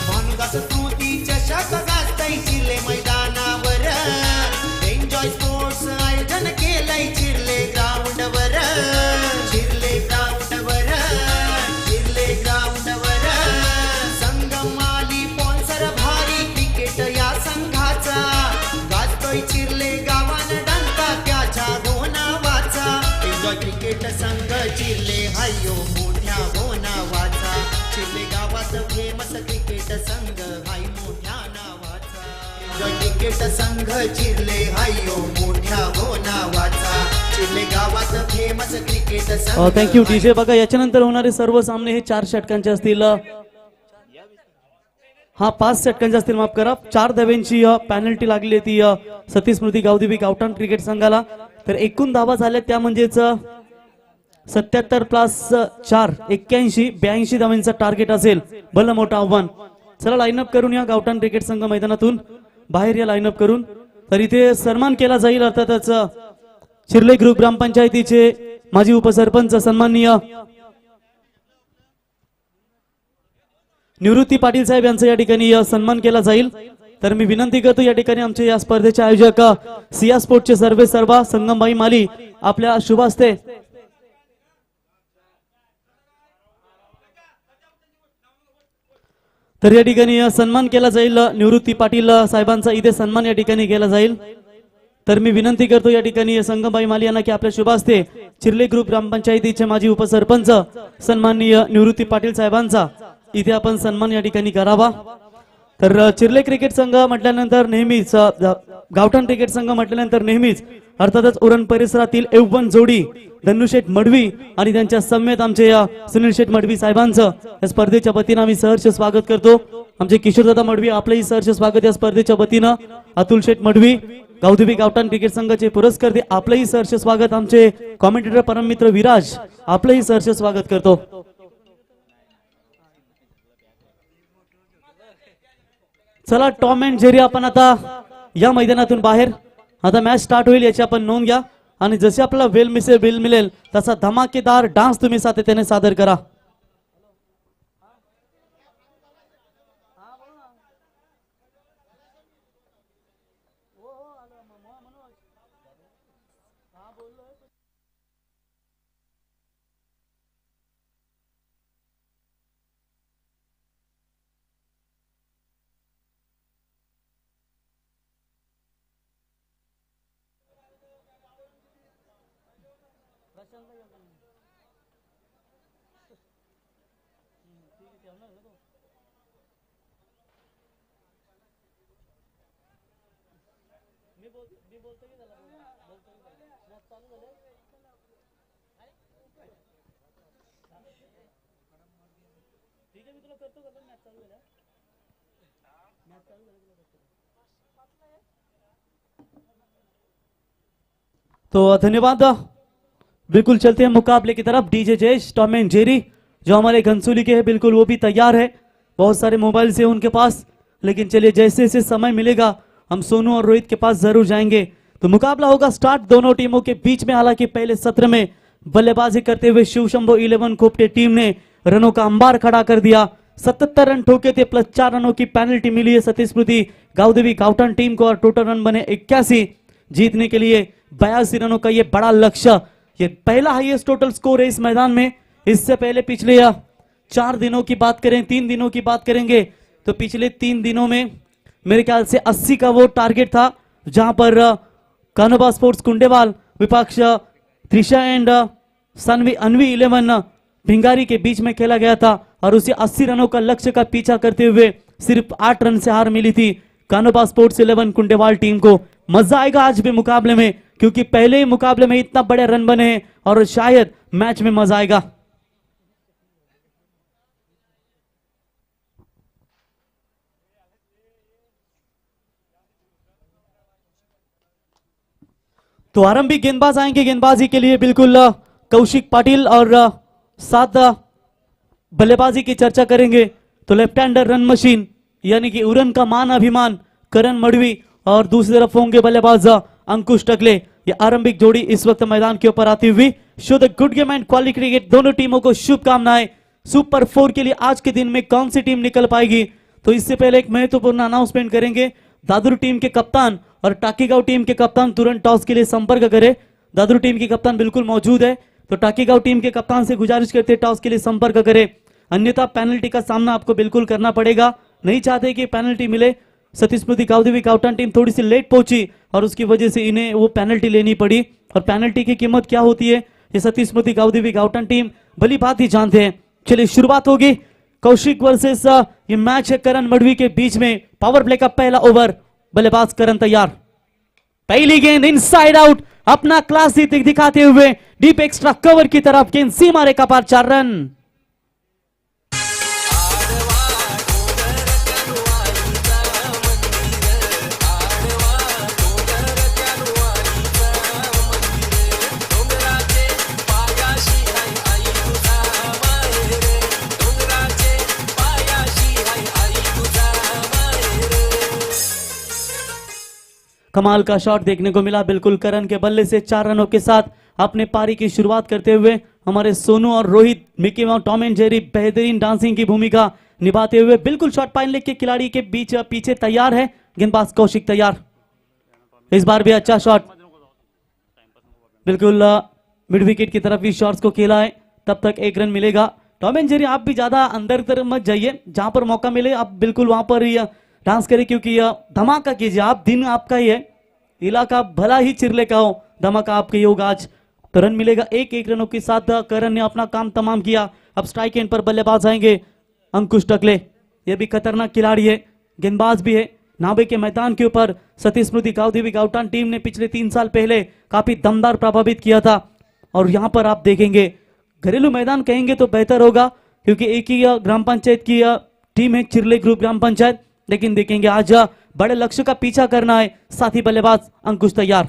Speaker 7: भानुदास स्मृती चषक गाजतय चिरले मैदानावर एन्जॉय स्पोर्ट्स आयोजन केलंय चिरले ग्राउंडवर चिरले ग्राउंडवर चिरले ग्राउंडवर संगमाली स्पॉन्सर भारी क्रिकेट या संघाचा गाजतोय चिरले गावान डंका त्याच्या गोनावाचा एन्जॉय क्रिकेट संघ चिरले हायो मोठ्या गोनावाचा चिरले गावात फेमस क्रिकेट संघ हाय मोठ्या नावाचा एन्जॉय क्रिकेट संघ चिरले हायो मोठ्या गोनावाचा चिरले गावात फेमस क्रिकेट संघ
Speaker 1: थँक्यू डीजे. बघा याच्यानंतर होणारे सर्व सामने हे 4 षटकांचे असतील. हा 5 षटकांचे असतील, माफ करा. 4 धाव्यांची पॅनल्टी लागली आहे ती सती स्मृती गावदेवी गावठाण क्रिकेट संघाला. तर एकूण धावा झाल्या त्या म्हणजेच 77 प्लस 4 81 82 धावांचं टार्गेट असेल. भलं मोठं आव्हान. चला लाईनअप करून या गावठाण क्रिकेट संघ मैदानातून बाहेर या लाईनअप करून. तर इथे सन्मान केला जाईल अर्थातच चिरले ग्रुप ग्रामपंचायतीचे माजी उपसरपंच सन्माननीय निवृत्ती पाटील साहेब यांचा या ठिकाणी सन्मान केला जाईल. तर मी विनंती करतो या ठिकाणी आमचे या स्पर्धेचे आयोजक सिया स्पोर्टचे सर्वे सर्वा संगमबाई माली आपल्या शुभ हस्ते तर या ठिकाणी सन्मान केला जाईल. निवृत्ती पाटील साहेबांचा इथे सन्मान या ठिकाणी केला जाईल. तर मी विनंती करतो या ठिकाणी संगमबाई माली यांना की आपल्या शुभ हस्ते चिरले ग्रुप ग्रामपंचायतीचे माजी उपसरपंच सन्माननीय निवृत्ती पाटील साहेबांचा इथे आपण सन्मान या ठिकाणी करावा. तर चिरले क्रिकेट संघ म्हटल्यानंतर नेहमीच गावठाण क्रिकेट संघ म्हटल्यानंतर नेहमीच अर्थातच उरण परिसरातील एववन जोडी धनुशेठ मडवी आणि त्यांच्या समेत आमचे सुनील शेठ मडवी साहेबांचं या स्पर्धेच्या वतीनं आम्ही सहर्ष स्वागत करतो. आमचे किशोरदादा मडवी आपलंही सहर्ष स्वागत या स्पर्धेच्या वतीनं. अतुल शेठ मडवी गावदेवी गावठाण क्रिकेट संघाचे पुरस्कर्ते आपलंही सहर्ष स्वागत. आमचे कॉमेंटेटर परममित्र विराज आपलंही सहर्ष स्वागत करतो. चला टॉम अँड जेरी आपण आता या मैदानातून बाहेर. आता मॅच स्टार्ट होईल याची आपण नोंद घ्या आणि जसे आपल्याला वेल मिळेल तसा धमाकेदार डान्स तुम्ही सातत्याने सादर करा. तो धन्यवाद. बिल्कुल चलते हैं मुकाबले की तरफ. DJ Jayesh Tom and Jerry जो हमारे घनसूली के हैं बिल्कुल वो भी तैयार है. बहुत सारे मोबाइल से उनके पास, लेकिन चलिए जैसे जैसे समय मिलेगा हम सोनू और रोहित के पास जरूर जाएंगे. तो मुकाबला होगा स्टार्ट दोनों टीमों के बीच में. हालांकि पहले सत्र में बल्लेबाजी करते हुए शिव शंभो 11 खोपटे टीम ने रनों का अंबार खड़ा कर दिया. 77 रन ठोके थे प्लस 4 रनों की पेनल्टी मिली है सती स्मृति गावदेवी गावठाण टीम को और टोटल रन बने 81. जीतने के लिए 82 रनों का ये बड़ा लक्ष्य. ये पहला हाईएस्ट टोटल स्कोर है इस मैदान में. इससे पहले पिछले 4 दिनों की बात करें, 3 दिनों की बात करेंगे तो पिछले 3 दिनों में मेरे ख्याल से 80 का वो टारगेट था, जहां पर कानोबा स्पोर्ट्स कुंडेवाल विपक्ष त्रिशा एंड सनवी अनवी 11 भिंगारी के बीच में खेला गया था और उसे 80 रनों का लक्ष्य का पीछा करते हुए सिर्फ 8 रन से हार मिली थी कानोबा स्पोर्ट्स 11 कुंडेवाल टीम को. मजा आएगा आज भी मुकाबले में, क्योंकि पहले ही मुकाबले में इतना बड़े रन बने हैं और शायद मैच में मजा आएगा. तो आरंभिक गेंदबाज आएंगे गेंदबाजी के लिए बिल्कुल कौशिक पाटिल और साथ बल्लेबाजी की चर्चा करेंगे तो लेफ्ट हैंडर रन मशीन यानी कि उरन का मान अभिमान करण मडवी और दूसरी तरफ होंगे बल्लेबाज अंकुश टकले। ये आरंभिक जोड़ी इस वक्त मैदान के ऊपर आती हुई। Show the good game and quality cricket, दोनों टीमों को शुभकामनाएं। सुपर 4 के लिए आज के दिन में कौन सी टीम निकल पाएगी, तो इससे पहले एक महत्वपूर्ण अनाउंसमेंट करेंगे। दादर टीम के कप्तान और टाकीगांव टीम के कप्तान तुरंत टॉस के लिए संपर्क करें। दादर टीम के कप्तान बिल्कुल मौजूद है, तो टाकीगांव टीम के कप्तान से गुजारिश करते टॉस के लिए संपर्क करें, अन्यथा पेनल्टी का सामना आपको बिल्कुल करना पड़ेगा। नहीं चाहते कि पेनल्टी मिले। सतीश स्मृति गावदेवी गावटान टीम थोड़ी सी लेट पहुंची और उसकी वजह से इन्हें वो पेनल्टी लेनी पड़ी। और पेनल्टी की कीमत क्या होती है ये सतीश स्मृति गावदेवी गावटान टीम भली बात ही जानते हैं। चलिए शुरुआत होगी। कौशिक वर्सेस ये मैच है करण मडवी के बीच में। पावर प्ले का पहला ओवर, बल्लेबाज करण तैयार। पहली गेंद इनसाइड आउट, अपना क्लास दिखाते हुए डीप एक्स्ट्रा कवर की तरफ गेंद सीमा रेखा पार, 4 रन। कमाल का शॉट देखने को मिला बिल्कुल करण के बल्ले से। 4 रनों के साथ अपने पारी की शुरुआत करते हुए हमारे सोनू और Rohit Mickey mouse Tom and Jerry बेहतरीन डांसिंग की भूमिका निभाते हुए बिल्कुल शॉट पाइन लेग के खिलाड़ी के बीच पीछे तैयार है। गेंदबाज कौशिक तैयार, इस बार भी अच्छा शॉट, बिल्कुल मिड विकेट की तरफ भी शॉट्स को खेला है। तब तक 1 रन मिलेगा। टॉम एंड जेरी आप भी ज्यादा अंदर तरफ मत जाइए, जहां पर मौका मिले आप बिल्कुल वहां पर डांस करें, क्योंकि धमाका कीजिए। आप दिन आपका ही है, इलाका भला ही चिरले का हो, धमाका आपके ही होगा आज। तो रन मिलेगा 1 रनों के साथ। करण ने अपना काम तमाम किया। अब स्ट्राइक एंड पर बल्लेबाज आएंगे अंकुश टकले, ये भी खतरनाक खिलाड़ी है, गेंदबाज भी है। नाबे के मैदान के ऊपर सतीश स्मृति गावदेवी गावटान टीम ने पिछले 3 साल पहले काफी दमदार प्रभावित किया था। और यहां पर आप देखेंगे घरेलू मैदान कहेंगे तो बेहतर होगा, क्योंकि एक ही ग्राम पंचायत की टीम है, चिरले ग्रुप ग्राम पंचायत। लेकिन देखेंगे आज बड़े लक्ष्य का पीछा करना है। साथी बल्लेबाज अंकुश तैयार,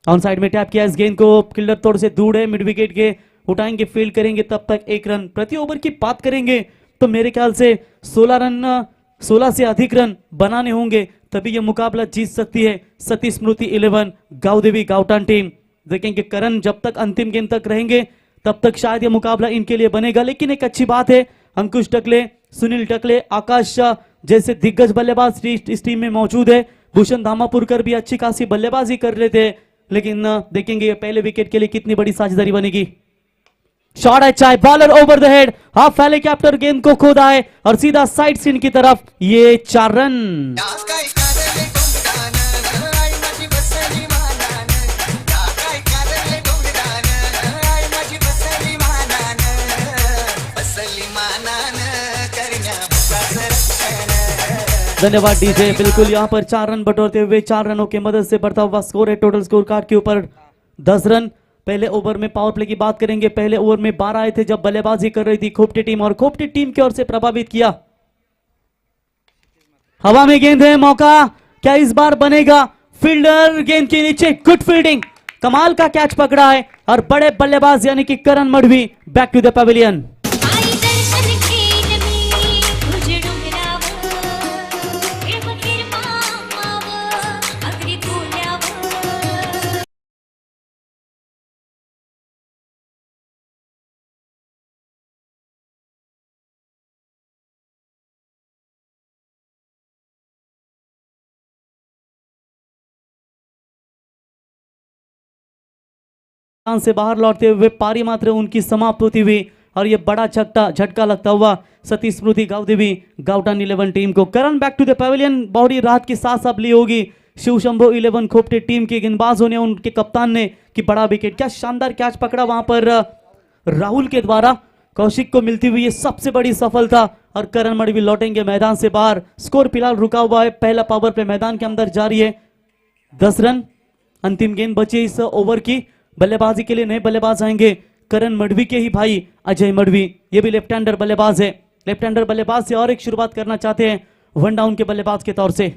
Speaker 1: ऑन साइड में टैप किया इस गेंद को, किल्लर तोड़ से दूर है, मिड विकेट के उठाएंगे, फील्ड करेंगे, तब तक 1 रन। प्रति ओवर की बात करेंगे तो मेरे ख्याल से 16 से अधिक रन बनाने होंगे, तभी यह मुकाबला जीत सकती है सतीश स्मृति 11 गावदेवी गावटान टीम। देखेंगे करण जब तक अंतिम गेंद तक रहेंगे तब तक शायद यह मुकाबला इनके लिए बनेगा। लेकिन एक अच्छी बात है, अंकुश टकले, सुनील टकले, आकाश शाह जैसे दिग्गज बल्लेबाज इस टीम में मौजूद है। भूषण धामापुरकर भी अच्छी खासी बल्लेबाजी कर लेते हैं। लेकिन देखेंगे पहले विकेट के लिए कितनी बड़ी साझेदारी बनेगी। शॉट अच्छा है, bowler over the head, half helicopter गेंद को खोदा है और सीधा साइड सीन की तरफ, ये 4 रन।
Speaker 5: काय करले डोंगरान आई माझी बसली मानान काय करले डोंगरान आई माझी बसली मानान करण्या भुताचं रक्षण।
Speaker 1: धन्यवाद डीजे। बिल्कुल यहाँ पर 4 रन बटोरते हुए 4 रनों की मदद से बढ़ता हुआ स्कोर है टोटल स्कोर कार्ड के ऊपर 10 रन। पहले ओवर में पावर प्ले की बात करेंगे। पहले ओवर में 12 आए थे जब बल्लेबाजी कर रही थी खोपटी टीम, और खोपटी टीम की ओर से प्रभावित किया। हवा में गेंद है, मौका क्या इस बार बनेगा? फील्डर गेंद के नीचे, गुड फील्डिंग, कमाल का कैच पकड़ा है और बड़े बल्लेबाज यानी कि Karan Madvi back to the pavilion.
Speaker 3: आई दर्शन घेन मी तुझे डोंगरावर हे बघीर मामावर अगदी खोल्यावर।
Speaker 1: से बाहर लौटते हुए पारी मात्र उनकी समाप्त होती हुई और ये बड़ा झटका लगता हुआ सतीश स्मृति गावदेवी गावटान 11 टीम को। Karan back to the pavilion, बॉडी राहत के साथ साथ ली होगी। शिव शंभो 11 खोपटे टीम के गेंदबाजों ने, उनके कप्तान ने कि बड़ा विकेट, क्या शानदार कैच पकड़ा वहां पर राहुल के द्वारा। कौशिक को मिलती हुई ये सबसे बड़ी सफलता और करण मडवी लौटेंगे मैदान से बाहर। स्कोर फिलहाल रुका हुआ है, पहला पावर प्ले मैदान के अंदर जारी है। 10 रन, अंतिम गेंद बची इस ओवर की। बल्लेबाजी के लिए नए बल्लेबाज आएंगे, करण मडवी के ही भाई अजय मडवी, ये भी लेफ्ट हैंडर बल्लेबाज है। लेफ्ट हैंडर बल्लेबाज से और एक शुरुआत करना चाहते हैं वन डाउन के बल्लेबाज के तौर से।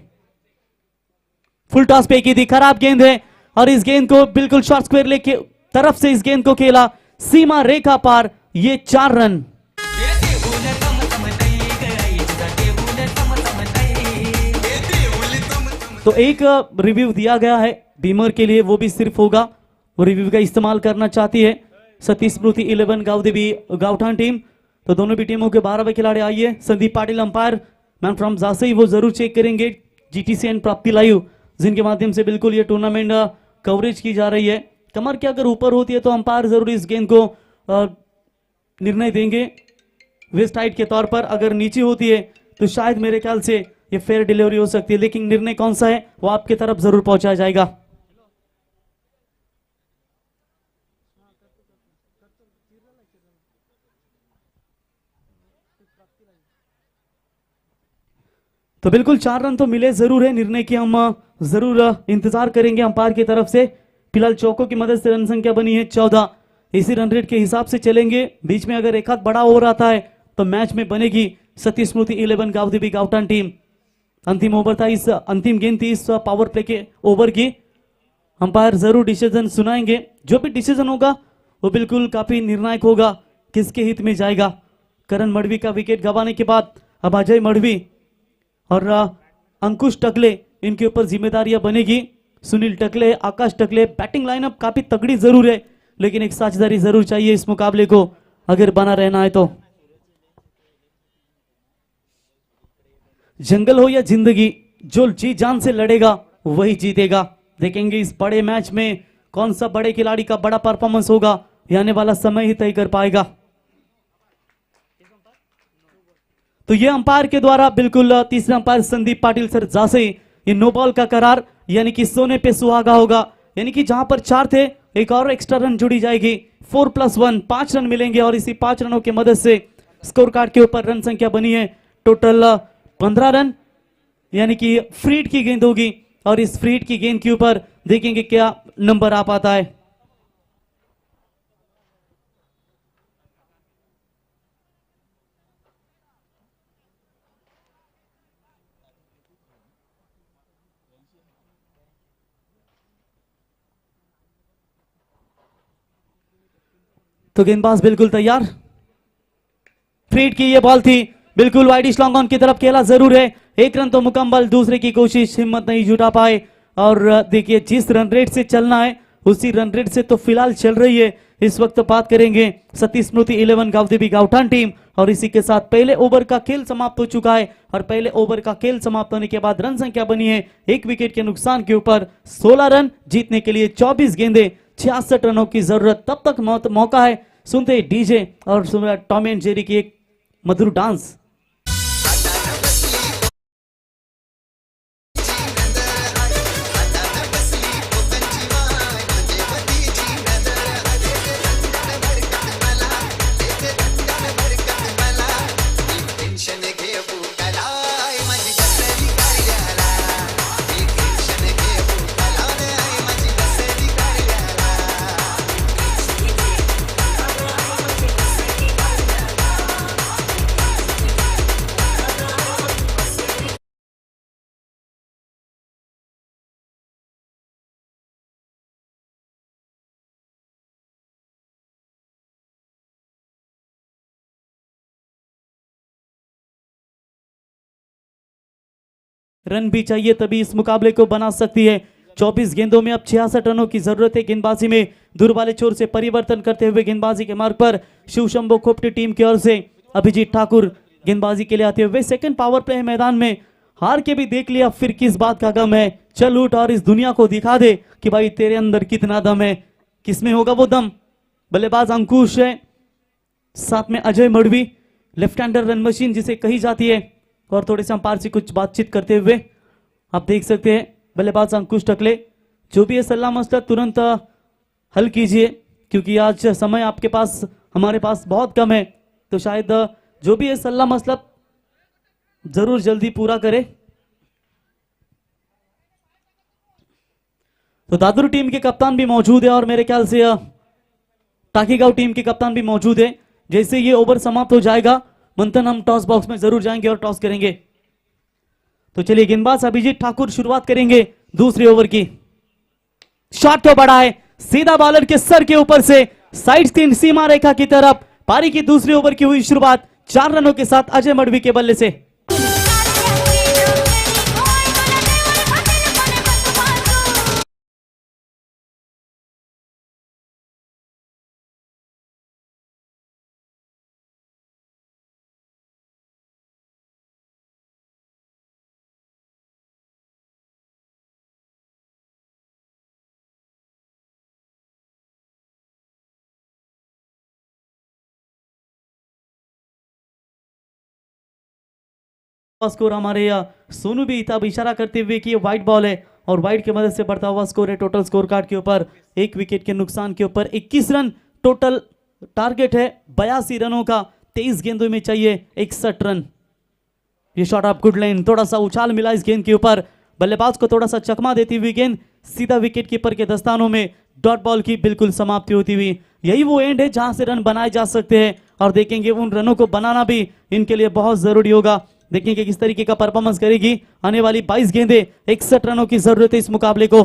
Speaker 1: फुल टॉस पे की थी, खराब गेंद है और इस गेंद को बिल्कुल शॉर्ट स्क्वायर लेके तरफ से इस गेंद को खेला, सीमा रेखा पार, ये 4 रन।
Speaker 6: देऊल तम तई गई देऊल तम तई
Speaker 1: तो एक रिव्यू दिया गया है बीमर के लिए, वो भी सिर्फ होगा, वो रिव्यू का इस्तेमाल करना चाहती है सतीश स्मृति 11 गावदेवी गावठान टीम। तो दोनों भी टीमों के 12वें खिलाड़ी आइए। Sandeep Patil umpire man from Jasai, वो जरूर चेक करेंगे जीटीसीएन प्राप्ति लाइव, जिनके माध्यम से बिल्कुल ये टूर्नामेंट कवरेज की जा रही है। कमर के अगर ऊपर होती है तो अंपायर जरूर इस गेंद को निर्णय देंगे वेस्ट हाइट के तौर पर, अगर नीचे होती है तो शायद मेरे ख्याल से ये फेयर डिलीवरी हो सकती है, लेकिन निर्णय कौन सा है वो आपके तरफ जरूर पहुंचाया जाएगा। तो बिल्कुल 4 रन तो मिले जरूर है, निर्णय की हम जरूर इंतजार करेंगे अंपायर की तरफ से। फिलहाल चौकों की मदद से रन संख्या बनी है 14, इसी रन रेट के हिसाब से चलेंगे। बीच में अगर एक हाथ बड़ा ओवर आता है तो मैच में बनेगी सतीश स्मृति 11 गावदेवी गावठान टीम। अंतिम ओवर था, इस अंतिम गेंद थी इस पावर प्ले के ओवर की। अंपायर जरूर डिसीजन सुनाएंगे, जो भी डिसीजन होगा वो बिल्कुल काफी निर्णायक होगा, किसके हित में जाएगा। करण मडवी का विकेट गंवाने के बाद अब अजय मडवी और अंकुश टकले, इनके ऊपर जिम्मेदारियां बनेगी। सुनील टकले, आकाश टकले, बैटिंग लाइनअप काफी तगड़ी जरूर है, लेकिन एक साझेदारी जरूर चाहिए इस मुकाबले को अगर बना रहना है तो। जंगल हो या जिंदगी, जो जी जान से लड़ेगा वही जीतेगा। देखेंगे इस बड़े मैच में कौन सा बड़े खिलाड़ी का बड़ा परफॉर्मेंस होगा, ये आने वाला समय ही तय कर पाएगा। तो ये अंपायर के द्वारा बिल्कुल तीसरा अंपायर संदीप पाटिल सर जासई, ये नो बॉल का करार, यानी कि सोने पे सुहागा होगा, यानी कि जहां पर 4 थे एक और एक्स्ट्रा रन जुड़ी जाएगी। 4+1 5 रन मिलेंगे और इसी 5 रनों की मदद से स्कोर कार्ड के ऊपर रन संख्या बनी है टोटल 15 रन, यानी कि फ्रीड की गेंद होगी और इस फ्रीड की गेंद के ऊपर देखेंगे क्या नंबर आ पाता है। तो गेंदबाज बिल्कुल तैयार, फ्रीड की ये बॉल थी, बिल्कुल वाइड लॉन्ग ऑन की तरफ खेला जरूर है। 1 रन तो मुकम्मल, दूसरे की कोशिश हिम्मत नहीं जुटा पाए। और देखिए जिस रन रेट से चलना है उसी रन रेट से तो फिलहाल चल रही है। इस वक्त बात करेंगे सतीश स्मृति 11 गावदेवी गावठान टीम, और इसी के साथ पहले ओवर का खेल समाप्त हो चुका है। और पहले ओवर का खेल समाप्त होने के बाद रन संख्या बनी है 1 विकेट के नुकसान के ऊपर 16 रन, जीतने के लिए 24 गेंदे 66 रनों की जरूरत। तब तक मौका है, सुनते डीजे और टॉम एंड जेरी की एक मधुर डांस।
Speaker 5: टेन्शन घे फुकलाय माझी बसरी कार्याला, मी टेन्शन घे फुकलाय माझी बसरी कार्याला.
Speaker 1: रन भी चाहिए तभी इस मुकाबले को बना सकती है। 24 गेंदों में अब 66 रनों की जरूरत है। गेंदबाजी में दूर वाले छोर से परिवर्तन करते हुए गेंदबाजी के मार्ग पर शिव शंभो खोपटी टीम की ओर से अभिजीत ठाकुर गेंदबाजी के लिए आते हुए। सेकंड पावर प्ले मैदान में हार के भी देख लिया, फिर किस बात का गम है। चल उठ और इस दुनिया को दिखा दे कि भाई तेरे अंदर कितना दम है। किसमें होगा वो दम? बल्लेबाज अंकुश है, साथ में Ajay Madvi, left hander run machine जिसे कही जाती है। और थोड़े से अंपायर से कुछ बातचीत करते हुए आप देख सकते हैं बल्लेबाज अंकुश टकले, जो भी है सलाह मसला तुरंत हल कीजिए, क्योंकि आज समय आपके पास हमारे पास बहुत कम है। तो शायद जो भी है सलाह मसला जरूर जल्दी पूरा करे। तो दादर टीम के कप्तान भी मौजूद है और मेरे ख्याल से टाकीगांव टीम के कप्तान भी मौजूद है। जैसे ये ओवर समाप्त हो जाएगा मंथन हम टॉस बॉक्स में जरूर जाएंगे और टॉस करेंगे। तो चलिए गेंदबाज अभिजीत ठाकुर शुरुआत करेंगे दूसरे ओवर की। शॉट तो बड़ा है, सीधा बॉलर के सर के ऊपर से साइड स्क्रीन सीमा रेखा की तरफ पारी की दूसरी ओवर की हुई शुरुआत 4 रनों के साथ अजय मडवी के बल्ले से। स्कोर हमारे सोनू भी तब इशारा करते हुए कि ये वाइट बॉल है और वाइट की मदद से बढ़ता हुआ स्कोर है टोटल स्कोर कार्ड के ऊपर 1 विकेट के नुकसान के ऊपर 21 रन टोटल टारगेट है 82 रनों का 23 गेंदों में चाहिए 61 रन। ये शॉट ऑफ गुड लाइन, थोड़ा सा उछाल मिला इस गेंद के ऊपर, बल्लेबाज को थोड़ा सा चकमा देती हुई गेंद सीधा विकेट कीपर के दस्तानों में डॉट बॉल की बिल्कुल समाप्ति होती हुई। यही वो एंड है जहां से रन बनाए जा सकते हैं और देखेंगे उन रनों को बनाना भी इनके लिए बहुत जरूरी होगा। देखेंगे किस तरीके का परफॉर्मेंस करेगी आने वाली 22 गेंदें, 61 रनों की जरूरत है इस मुकाबले को।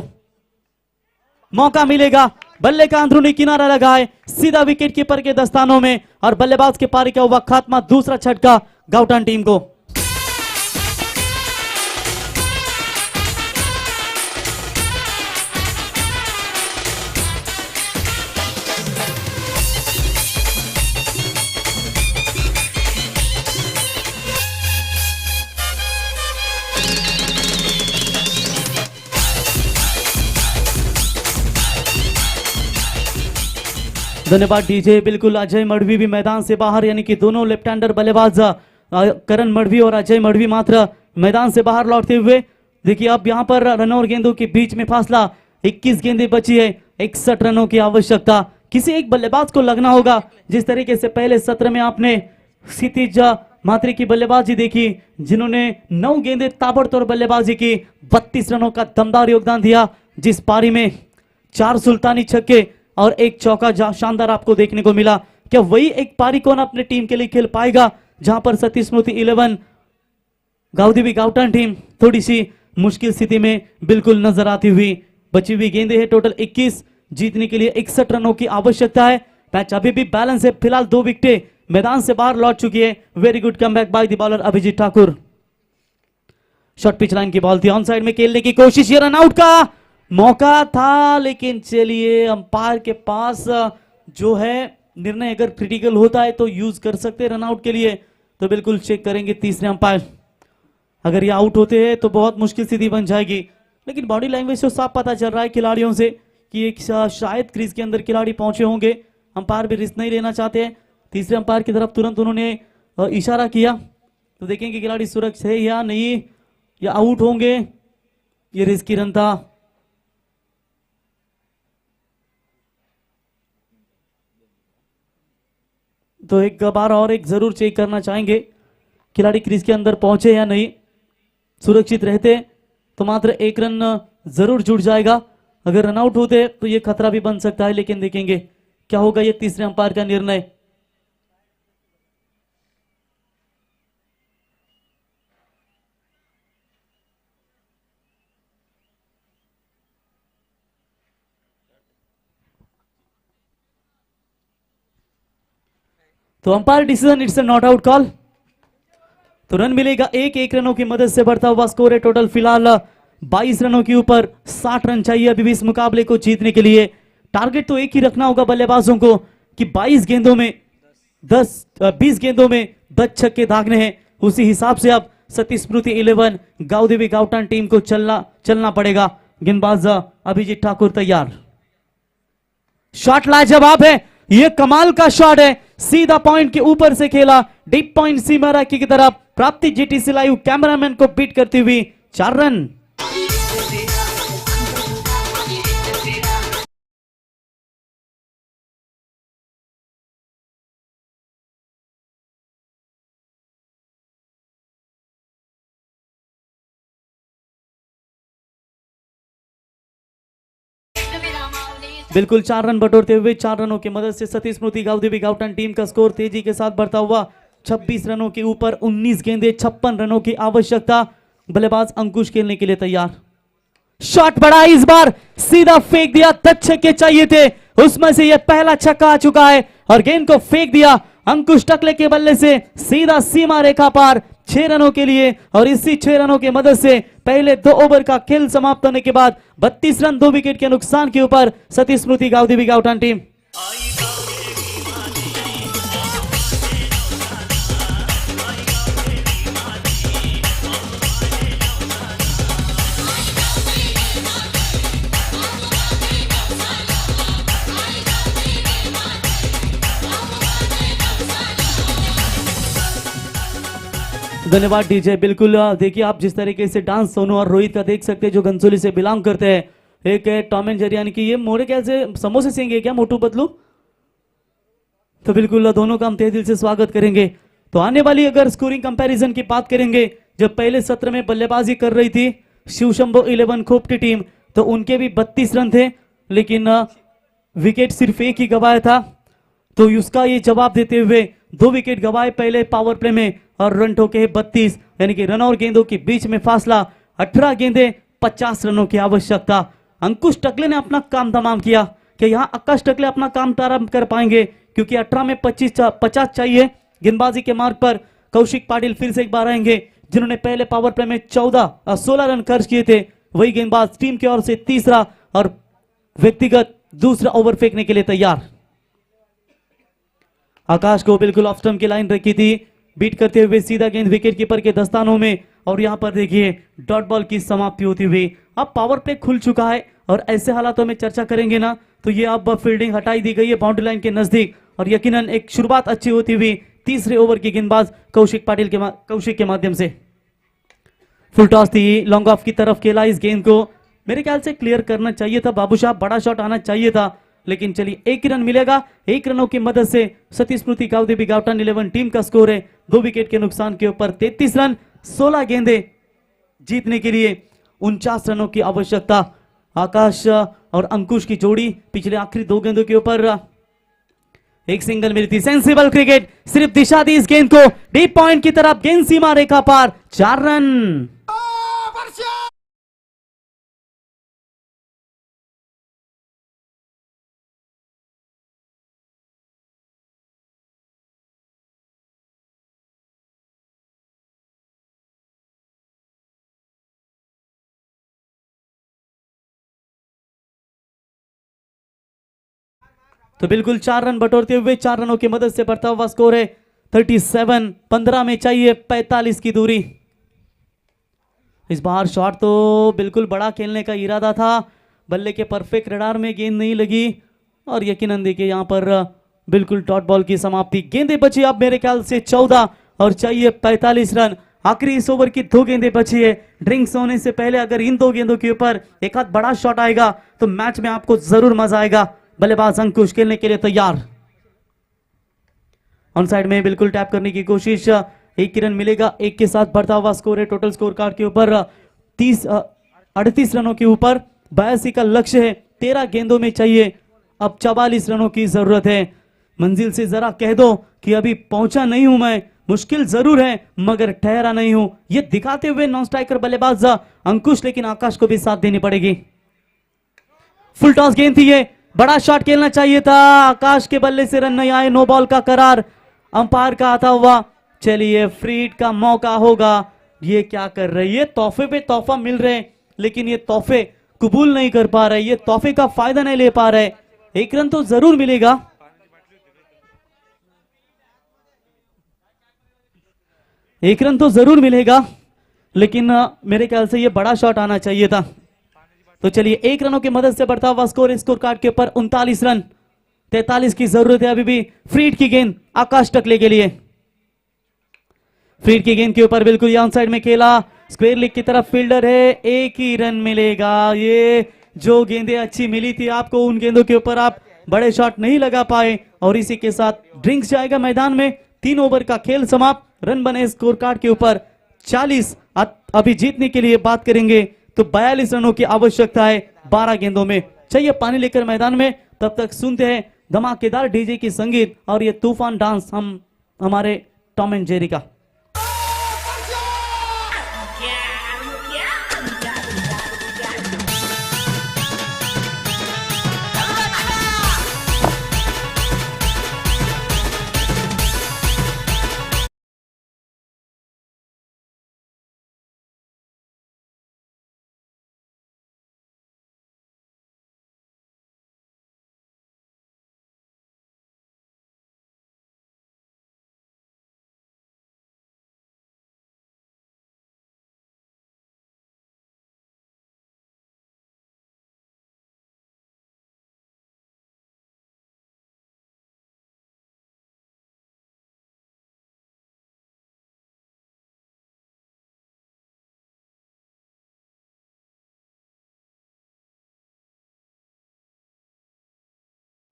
Speaker 1: मौका मिलेगा, बल्ले का अंदरूनी किनारा लगा है सीधा विकेट कीपर के दस्तानों में और बल्लेबाज के पारी का हुआ खात्मा, दूसरा छटका गाउटन टीम को। धन्यवाद डीजे। बिल्कुल अजय मडवी भी मैदान से बाहर, यानी कि दोनों लेफ्ट हैंडर बल्लेबाज करण मडवी और अजय मडवी मात्र मैदान से बाहर लौटते हुए। देखिए अब यहां पर रन और गेंदों के बीच में फासला 21 गेंदें बची है, 61 रनों की आवश्यकता। किसी एक बल्लेबाज को लगना होगा, जिस तरीके से पहले सत्र में आपने क्षितिज मात्री की बल्लेबाजी देखी जिन्होंने 9 गेंदें ताबड़तोड़ बल्लेबाजी की, 32 रनों का दमदार योगदान दिया, जिस पारी में 4 सुल्तानी छक्के और 1 चौका शानदार आपको देखने को मिला। क्या वही एक पारी कौन अपने टीम के लिए खेल पाएगा जहां पर सती स्मृति 11 गाउदेवी गाउटन टीम थोड़ी सी मुश्किल स्थिति में बिल्कुल नजर आती हुई। बची हुई गेंदें है टोटल 21, जीतने के लिए 61 रनों की आवश्यकता है। मैच अभी भी बैलेंस है, फिलहाल 2 विकेटें मैदान से बाहर लौट चुकी है। Very good comeback by the bowler Abhijeet Thakur. Short pitch line की बॉल थी, ऑन साइड में खेलने की कोशिश, ये रन आउट का मौका था, लेकिन चलिए अंपायर के पास जो है निर्णय अगर क्रिटिकल होता है तो यूज कर सकते हैं रन आउट के लिए, तो बिल्कुल चेक करेंगे तीसरे अंपायर। अगर ये आउट होते हैं तो बहुत मुश्किल स्थिति बन जाएगी, लेकिन बॉडी लैंग्वेज से साफ पता चल रहा है खिलाड़ियों से कि एक शायद क्रीज के अंदर खिलाड़ी पहुंचे होंगे। अंपायर भी रिस्क नहीं लेना चाहते हैं, तीसरे अंपायर की तरफ तुरंत उन्होंने इशारा किया, तो देखेंगे खिलाड़ी सुरक्षित है या नहीं, या आउट होंगे। ये रिस्की रन था। तो एक बार और एक जरूर चेक करना चाहेंगे खिलाड़ी क्रीज के अंदर पहुंचे या नहीं। सुरक्षित रहते तो मात्र 1 रन जरूर जुड़ जाएगा, अगर रन आउट होते तो ये खतरा भी बन सकता है, लेकिन देखेंगे क्या होगा ये तीसरे अंपायर का निर्णय। तो umpire decision, it's a not out call. तो रन मिलेगा 1 रनों की मदद से बढ़ता हुआ स्कोर है टोटल फिलहाल 22 रनों के ऊपर 60 रन चाहिए अभी भी इस मुकाबले को जीतने के लिए। टारगेट तो एक ही रखना होगा बल्लेबाजों को कि 20 गेंदों में 10 छक्के दागने हैं। उसी हिसाब से अब सती स्मृति 11 गाउदेवी गाउटन टीम को चलना पड़ेगा। गेंदबाज अभिजीत ठाकुर तैयार, शॉट लाजवाब है, ये कमाल का शॉट है, सीधा पॉइंट के ऊपर से खेला, डीप पॉइंट सीमा की तरफ। प्राप्ति जीटीसी लाइव कैमरामैन को बीट करती हुई 4 रन। बिल्कुल 4 रन बटोरते हुए 4 रनों की मदद से सती स्मृति गाउदेवी गाउटन टीम का स्कोर तेजी के साथ बढ़ता हुआ 26 रनों के ऊपर 19 गेंदें 56 रनों की आवश्यकता। बल्लेबाज अंकुश खेलने के लिए तैयार, शॉट बड़ा इस बार, सीधा फेंक दिया, 10 छक्के चाहिए थे, उसमें से यह पहला छक्का आ चुका है और गेंद को फेंक दिया अंकुश टकले के बल्ले से सीधा सीमा रेखा पार 6 रनों के लिए, और इसी 6 रनों की मदद से पहले 2 ओवर का खेल समाप्त होने के बाद 32 रन 2 विकेट के नुकसान के ऊपर सती स्मृति गावदेवी गावठाण टीम। धन्यवाद डीजे। बिल्कुल देखिए आप जिस तरीके से डांस सोनू और रोहित का देख सकते हैं जो घनसोली से बिलोंग करते हैं। एक है टॉम एंड जेरी, यानी कि ये मोरे ख्याल से समोसे सिंह क्या मोटू पतलू, तो बिल्कुल दोनों का हम तहे दिल से स्वागत करेंगे। तो आने वाली अगर स्कोरिंग कंपैरिजन की बात करेंगे, जब पहले सत्र में बल्लेबाजी कर रही थी शिवशंभो 11 खोपटी टीम, तो उनके भी 32 रन थे, लेकिन विकेट सिर्फ एक ही गवाया था। तो उसका ये जवाब देते हुए 2 विकेट गवाए पहले पावर प्ले में, और रन ठोके 32, यानी कि रन और गेंदों के बीच में फासला 18 गेंदे 50 रनों की आवश्यकता। अंकुश टकले ने अपना काम तमाम किया कि यहाँ आकाश टकले अपना काम प्रारंभ कर पाएंगे, क्योंकि 18 में 50 चाहिए। गेंदबाजी के मार्ग पर कौशिक पाटिल फिर से एक बार आएंगे, जिन्होंने पहले पावर प्ले में 16 रन खर्च किए थे। वही गेंदबाज टीम की ओर से तीसरा और व्यक्तिगत दूसरा ओवर फेंकने के लिए तैयार। आकाश को बिल्कुल ऑफ स्टंप की लाइन रखी थी, बीट करते हुए सीधा गेंद विकेट कीपर के दस्तानों में, और यहां पर देखिए डॉट बॉल की समाप्ति होती हुई। अब पावर प्ले खुल चुका है, और ऐसे हालातों में चर्चा करेंगे ना, तो ये अब फील्डिंग हटाई दी गई है बाउंड्री लाइन के नजदीक, और यकीनन एक शुरुआत अच्छी होती हुई तीसरे ओवर की गेंदबाज कौशिक के माध्यम से। फुल टॉस थी, लॉन्ग ऑफ की तरफ खेला इस गेंद को, मेरे ख्याल से क्लियर करना चाहिए था बाबू साहब, बड़ा शॉट आना चाहिए था, लेकिन चलिए 1 ही रन मिलेगा। 1 रनों की मदद से सती स्मृति गावदेवी गावठाण 11 टीम का स्कोर है 2 विकेट के नुकसान के ऊपर 33 रन, 16 गेंदे जीतने के लिए 49 रनों की आवश्यकता। आकाश और अंकुश की जोड़ी पिछले आखिरी 2 गेंदों के ऊपर एक सिंगल मिली थी। सेंसिबल क्रिकेट, सिर्फ दिशा दी इस गेंद को डीप पॉइंट की तरफ, गेंद सीमा रेखा पार, 4 रन। तो बिल्कुल 4 रन बटोरते हुए 4 रनों की मदद से बढ़ता हुआ स्कोर है 37। 15 में चाहिए 45 की दूरी। इस बार शॉट तो बिल्कुल बड़ा खेलने का इरादा था, बल्ले के परफेक्ट रडार में गेंद नहीं लगी, और यकीनन देखिए यहां पर बिल्कुल डॉट बॉल की समाप्ति। गेंदें बची अब मेरे ख्याल से 14, और चाहिए 45 रन। आखिरी इस ओवर की 2 गेंदें बची है। ड्रिंक्स होने से पहले अगर इन 2 गेंदों के ऊपर एक आध बड़ा शॉट आएगा तो मैच में आपको जरूर मजा आएगा। बल्लेबाज अंकुश खेलने के लिए तैयार, ऑन साइड में बिल्कुल टैप करने की कोशिश। 1 ही रन मिलेगा, 1 के साथ बढ़ता हुआ स्कोर है टोटल स्कोर कार्ड के ऊपर 38 रनों के ऊपर 82 का लक्ष्य है। 13 गेंदों में चाहिए अब 44 रनों की जरूरत है। मंजिल से जरा कह दो कि अभी पहुंचा नहीं हूं मैं, मुश्किल जरूर है मगर ठहरा नहीं हूं, ये दिखाते हुए नॉन स्ट्राइकर बल्लेबाज अंकुश, लेकिन आकाश को भी साथ देनी पड़ेगी। फुल टॉस गेंद थी, ये बड़ा शॉट खेलना चाहिए था, आकाश के बल्ले से रन नहीं आए, नो बॉल का करार अंपायर का आता हुआ। चलिए फ्री हिट का मौका होगा। ये क्या कर रही है, तोहफे पे तोहफा मिल रहे लेकिन ये तोहफे कबूल नहीं कर पा रहे, ये तोहफे का फायदा नहीं ले पा रहे। 1 रन तो जरूर मिलेगा, एक रन तो जरूर मिलेगा, लेकिन मेरे ख्याल से ये बड़ा शॉट आना चाहिए था। तो चलिए 1 रनों की मदद से बढ़ता हुआ स्कोर कार्ड के ऊपर 39 रन, 43 की जरूरत है अभी भी। फ्री हिट की गेंद आकाश टकले के लिए, फ्री हिट की गेंद के ऊपर बिल्कुल ऑन साइड में खेला, स्क्वायर लेग की तरफ फील्डर है, 1 ही रन मिलेगा। ये जो गेंदें अच्छी मिली थी आपको, उन गेंदों के ऊपर आप बड़े शॉट नहीं लगा पाए, और इसी के साथ ड्रिंक्स जाएगा मैदान में। 3 ओवर का खेल समाप्त, रन बने स्कोर कार्ड के ऊपर 40। अभी जीतने के लिए बात करेंगे तो 42 रनों की आवश्यकता है 12 गेंदों में। चाहिए पानी लेकर मैदान में, तब तक सुनते हैं धमाकेदार डीजे की संगीत और ये तूफान डांस हमारे टॉम एंड जेरी का।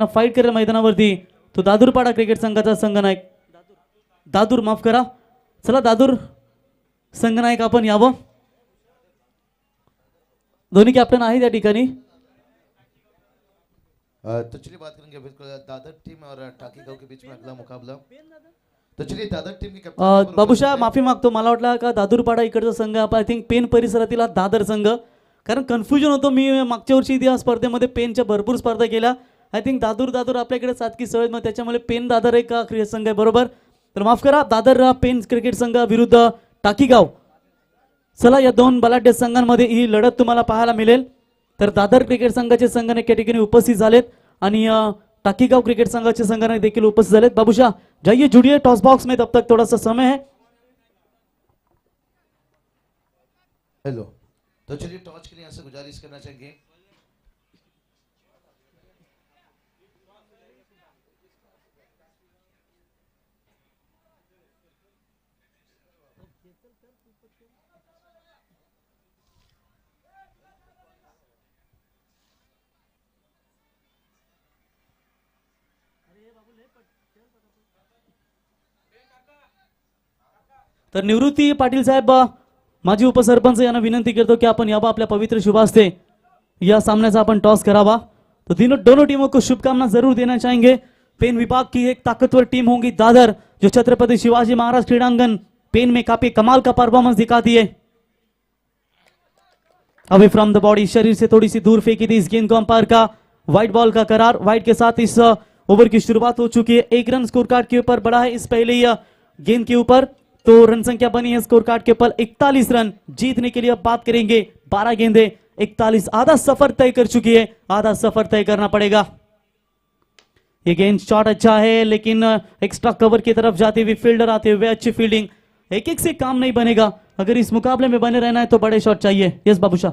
Speaker 1: फाईट करेल मैदानावरती तो दादूरपाडा क्रिकेट संघाचा संघनायक दादूर, माफ करा, चला दादूर संघनायक आपण यावं. दोन्ही कॅप्टन आहे त्या ठिकाणी.
Speaker 8: तो चलिए बात करेंगे बिल्कुल दादर टीम और टाकी गांव के बीच में अगला मुकाबला. तो चलिए दादर टीम की कप्तान
Speaker 1: बाबूशा माफी मागतो, मला वाटलं का दादूरपाडा इकडचा संघ आपण आय थिंक पेन परिसरातील हा दादर संघ, कारण कन्फ्युजन होतो. मी मागच्या वर्षी या स्पर्धेमध्ये पेनच्या भरपूर स्पर्धा केल्या. आय थिंक दादूर आपल्याकडे सातकी सवय, मग त्याच्यामुळे पेन दादर एक क्रिकेट संघ आहे बरोबर. तर माफ करा, दादर पेन क्रिकेट संघ विरुद्ध टाकीगाव. चला या दोन बलाढ्य संघांमध्ये ही लढत तुम्हाला पाहायला मिळेल. तर दादर क्रिकेट संघाचे संघाने या ठिकाणी उपस्थित झालेत आणि टाकीगाव क्रिकेट संघाचे संघाने देखील उपस्थित झालेत. बाबूशाह जाइए जुड़िए टॉस बॉक्स में, तब तक थोड़ा सा समय है.
Speaker 8: हेलो. तो चलिए टॉस के लिए यहाँ से गुजारिश करना चाहेंगे.
Speaker 1: तर निवृत्ती पाटील साहेब, माजी उपसरपंच यांना विनंती करतो की आपण यावा आपल्या पवित्र शुभास्ते या सामन्याचा आपण टॉस करावा. तो दोनों टीमों को शुभकामना जरूर देना चाहेंगे. पेन विभाग की एक ताकतवर टीम होगी दादर, जो छत्रपति शिवाजी महाराज क्रीड़ांगन पेन में काफी कमाल का परफॉर्मेंस दिखाती है. अवे फ्रॉम द बॉडी, शरीर से थोड़ी सी दूर फेंकी थी इस गेंद को. अंपायर का व्हाइट बॉल का करार. व्हाइट के साथ इस ओवर की शुरुआत हो चुकी है. 1 रन स्कोर कार्ड के ऊपर बढ़ा है इस पहले ही गेंद के ऊपर. तो रन संख्या बनी है स्कोर कार्ड के ऊपर 41 रन. जीतने के लिए अब बात करेंगे. 12 गेंदे 41, आधा सफर तय कर चुकी है, आधा सफर तय करना पड़ेगा. ये गेंद शॉट अच्छा है, लेकिन एक्स्ट्रा कवर की तरफ जाते हुए फील्डर आते हुए अच्छी फील्डिंग. एक से काम नहीं बनेगा, अगर इस मुकाबले में बने रहना है तो बड़े शॉट चाहिए. यस बाबूशाह.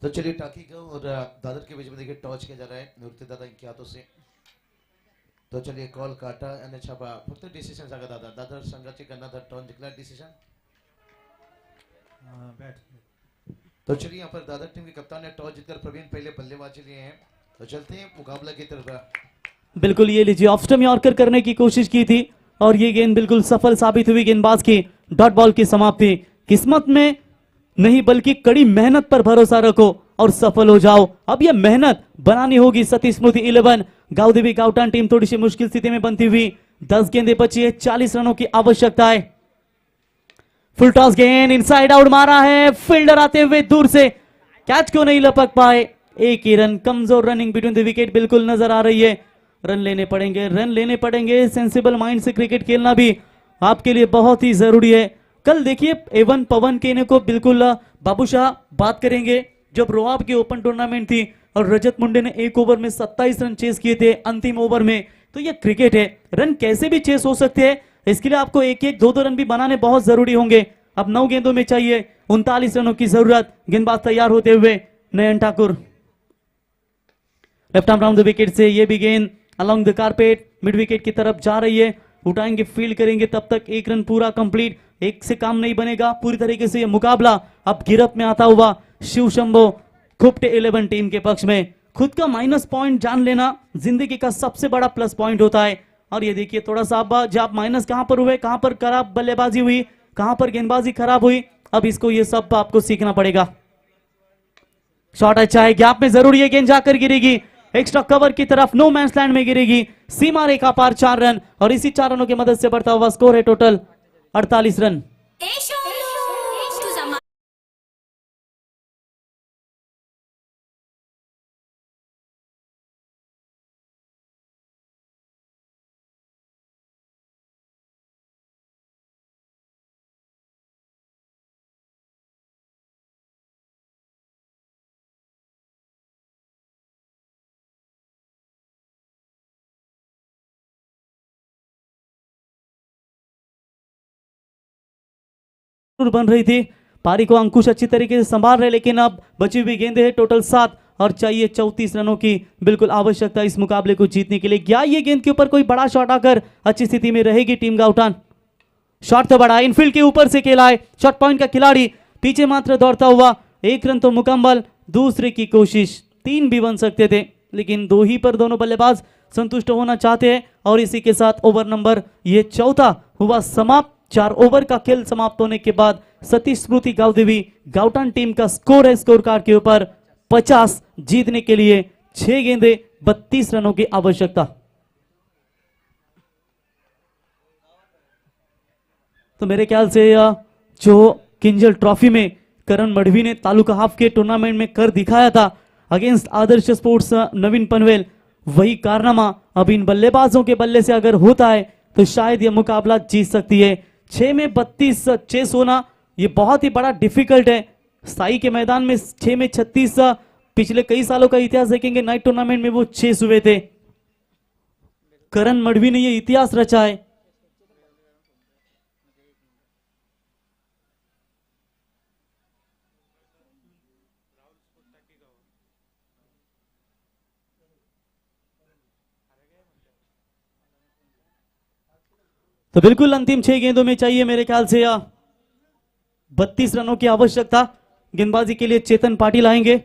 Speaker 8: तो चलिए टाकी गांव और दादर के बीच में देखिए टॉस किया जा रहा है निवृत्ती दादा इनके हाथों से. तो चलिए कॉल काटा आणि छापा फक्त डिसिजन सांगा दादा. दादर संघाची कर्णधार टॉन जिंकला. डिसिजन. तो चलिए यहाँ पर दादर टीम के कप्तान ने टॉस जीतकर प्रवीण पहले बल्लेबाजी लिए हैं. तो चलते हैं मुकाबला की तरफ.
Speaker 1: बिल्कुल ये लीजिए, ऑफ स्टंप यॉर्कर करने की कोशिश की थी और ये गेंद बिल्कुल सफल साबित हुई गेंदबाज की. डॉट बॉल की समाप्ति. किस्मत में नहीं बल्कि कड़ी मेहनत पर भरोसा रखो और सफल हो जाओ. अब ये मेहनत बनानी होगी. सती स्मृति 11 गावदेवी गावटान टीम थोड़ी सी मुश्किल स्थिति में बनती हुई. 10 गेंदे बची है, 40 रनों की आवश्यकता है. फुल टॉस गेंद इनसाइड आउट मारा है. फील्डर आते हुए दूर से कैच को नहीं लपक पाए. 1 ही रन. कमजोर रनिंग बिटवीन द विकेट बिल्कुल नजर आ रही है. रन लेने पड़ेंगे, रन लेने पड़ेंगे. सेंसिबल माइंड से क्रिकेट खेलना भी आपके लिए बहुत ही जरूरी है. कल देखिए एवन पवन केने को बिल्कुल बाबूशाह बात करेंगे जब रोआब की ओपन टूर्नामेंट थी और रजत मुंडे ने 1 ओवर में 27 रन चेस किए थे अंतिम ओवर में. तो ये क्रिकेट है, रन कैसे भी चेस हो सकते हैं. इसके लिए आपको 1-1, 2-2 रन भी बनाने बहुत जरूरी होंगे. अब 9 गेंदों में चाहिए 39 रनों की जरूरत. गेंदबाज तैयार होते हुए Nayan Thakur. Left arm round the wicket से ये भी गेंद along the carpet mid wicket की तरफ जा रही है. उठाएंगे, फील्ड करेंगे, तब तक 1 रन पूरा कंप्लीट. 1 से काम नहीं बनेगा. पूरी तरीके से ये मुकाबला अब गिरफ्त में आता हुआ शिव शंभो खुपटे 11 टीम के पक्ष में. खुद का माइनस पॉइंट जान लेना जिंदगी का सबसे बड़ा प्लस पॉइंट होता है. और ये देखिए थोड़ा सा अब जब माइनस कहां पर हुए, कहां पर खराब बल्लेबाजी हुई, कहां पर गेंदबाजी खराब हुई, अब इसको ये सब आपको सीखना पड़ेगा. शॉट अच्छा है, गैप में जरूर ये गेंद जाकर गिरेगी. एक्स्ट्रा कवर की तरफ नो मैंस लैंड में गिरेगी. सीमा रेखा पार 4 रन और इसी 4 रनों की मदद से बढ़ता हुआ स्कोर है टोटल 48 रन.
Speaker 4: तुझा मा-
Speaker 1: बन रही थी. पारी को अंकुश अच्छी तरीके से संभाल रहे, लेकिन अब बची हुई गेंदें हैं टोटल 7 और चाहिए 34 रनों की बिल्कुल आवश्यकता इस मुकाबले को जीतने के लिए. क्या ये गेंद के ऊपर कोई बड़ा शॉट आकर अच्छी स्थिति में रहेगी टीम गावटान. शॉट तो बड़ा इनफील्ड के ऊपर से खेला है. शॉट पॉइंट का खिलाड़ी पीछे मात्र दौड़ता हुआ. 1 रन तो मुकम्मल. दूसरे की कोशिश 3 भी बन सकते थे, लेकिन 2 ही पर दोनों बल्लेबाज संतुष्ट होना चाहते हैं। और इसी के साथ ओवर नंबर ये चौथा हुआ समाप्त। 4 ओवर का खेल समाप्त होने के बाद सतीश स्मृति गावदेवी गाउटन टीम का स्कोर है स्कोर कार्ड के ऊपर 50। जीतने के लिए 6 गेंदे 32 रनों की आवश्यकता। तो मेरे ख्याल से जो किंजल ट्रॉफी में करण मढ़वी ने तालुका हाफ के टूर्नामेंट में कर दिखाया था अगेंस्ट आदर्श स्पोर्ट्स नवीन पनवेल, वही कारनामा अब इन बल्लेबाजों के बल्ले से अगर होता है तो शायद यह मुकाबला जीत सकती है। 6 में 32 चेस होना यह बहुत ही बड़ा डिफिकल्ट है। साई के मैदान में 6 में 36 पिछले कई सालों का इतिहास देखेंगे, नाइट टूर्नामेंट में वो 6 हुए थे। करण मढ़वी ने यह इतिहास रचा है। तो बिल्कुल अंतिम 6 गेंदों में चाहिए मेरे ख्याल से 32 रनों की आवश्यकता। गेंदबाजी के लिए चेतन पाटिल आएंगे।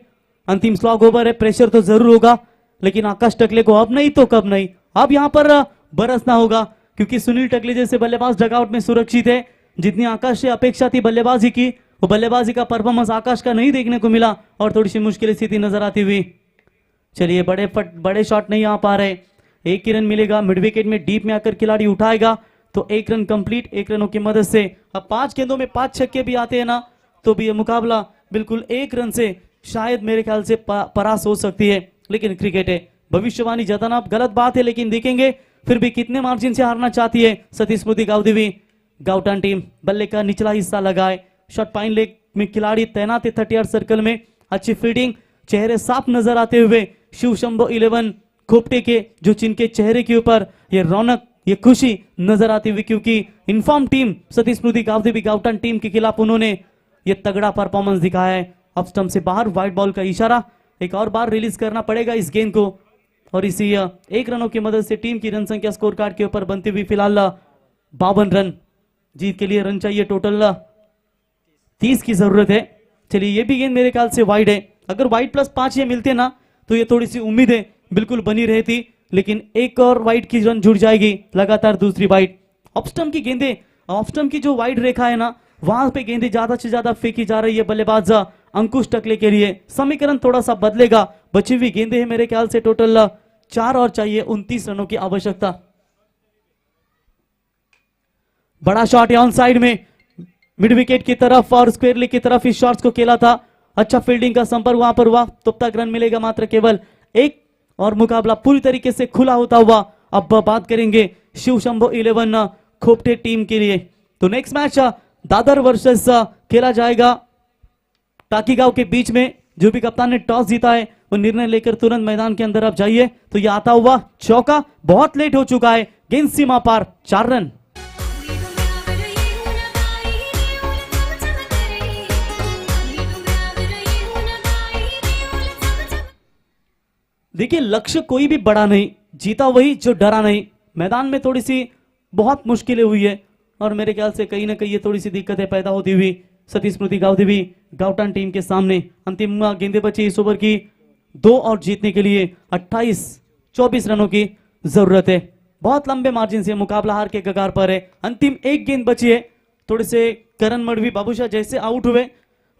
Speaker 1: अंतिम स्लॉग ओवर है, प्रेशर तो जरूर होगा, लेकिन आकाश टकले को अब नहीं तो कब नहीं, अब यहां पर बरसना होगा, क्योंकि सुनील टकले जैसे बल्लेबाज डगआउट में सुरक्षित है। जितनी आकाश से अपेक्षा थी बल्लेबाजी की, वो बल्लेबाजी का परफॉर्मेंस आकाश का नहीं देखने को मिला और थोड़ी सी मुश्किल स्थिति नजर आती हुई। चलिए बड़े शॉट नहीं आ पा रहे। 1 ही रन मिलेगा, मिड विकेट में डीप में आकर खिलाड़ी उठाएगा तो 1 रन कंप्लीट। 1 रनों की मदद से अब 5 गेंदों में 5 छक्के भी आते हैं ना, तो भी ये मुकाबला बिल्कुल 1 रन से शायद मेरे ख्याल से परास हो सकती है। लेकिन क्रिकेट है, भविष्यवाणी जताना गलत बात है, लेकिन देखेंगे फिर भी कितने मार्जिन से हारना चाहती है सतीश स्मृति गावदेवी गाउटन टीम। बल्ले का निचला हिस्सा लगाए, शॉट पाइन लेग में खिलाड़ी तैनात है 38 सर्कल में। अच्छी फील्डिंग, चेहरे साफ नजर आते हुए शिव शंभो 11 खोपटे के जो जिनके चेहरे के ऊपर ये रौनक ये खुशी नजर आती हुई, क्योंकि inform team Satish Smriti Gavdevi गाउटन team के खिलाफ उन्होंने ये तगड़ा परफॉर्मेंस दिखाया है। अब स्टंप से बाहर व्हाइट बॉल का इशारा, एक और बार रिलीज करना पड़ेगा इस गेंद को। और इसी 1 रनों की मदद से टीम की रन संख्या स्कोर कार्ड के ऊपर बनती हुई फिलहाल 52 रन। जीत के लिए रन चाहिए टोटल 30 की जरूरत है। चलिए ये भी गेंद मेरे ख्याल से वाइड है, अगर वाइड +5 ये मिलते ना तो ये थोड़ी सी उम्मीदें बिल्कुल बनी रहती, लेकिन एक और वाइड की रन जुड़ जाएगी, लगातार दूसरी वाइड। ऑफ स्टंप की गेंदें, ऑफ स्टंप की जो वाइड रेखा है ना, वहां पे गेंदें ज्यादा से ज्यादा फेंकी जा रही है बल्लेबाज अंकुश टकले के लिए। समीकरण थोड़ा सा बदलेगा, बची हुई गेंदें हैं मेरे ख्याल से टोटल 4 और चाहिए 29 रनों की आवश्यकता। बड़ा शॉट है ऑन साइड में, मिड विकेट की तरफ और स्क्वायर लेग की तरफ इस शॉट्स को खेला था। अच्छा फील्डिंग का संपर्क वहां पर हुआ, तब तक रन मिलेगा मात्र केवल 1 और मुकाबला पूरी तरीके से खुला होता हुआ। अब बात करेंगे शिव शंभो 11 खोपटे टीम के लिए। तो नेक्स्ट मैच दादर वर्सेस खेला जाएगा टाकीगांव के बीच में। जो भी कप्तान ने टॉस जीता है वो निर्णय लेकर तुरंत मैदान के अंदर आप जाइए। तो ये आता हुआ चौका बहुत लेट हो चुका है, गेंद सीमा पार, 4 रन। देखिए लक्ष्य कोई भी बड़ा नहीं, जीता वही जो डरा नहीं। मैदान में थोड़ी सी बहुत मुश्किलें हुई है और मेरे ख्याल से कहीं ना कहीं ये थोड़ी सी दिक्कतें पैदा होती हुई सतीश स्मृति गावदेवी गाउटन टीम के सामने। अंतिम गेंदें बची इस ओवर की 2 और जीतने के लिए 28-24 रनों की जरूरत है। बहुत लंबे मार्जिन से मुकाबला हार के कगार पर है। अंतिम 1 गेंद बची है। थोड़े से करण मढ़वी बाबूशाह जैसे आउट हुए,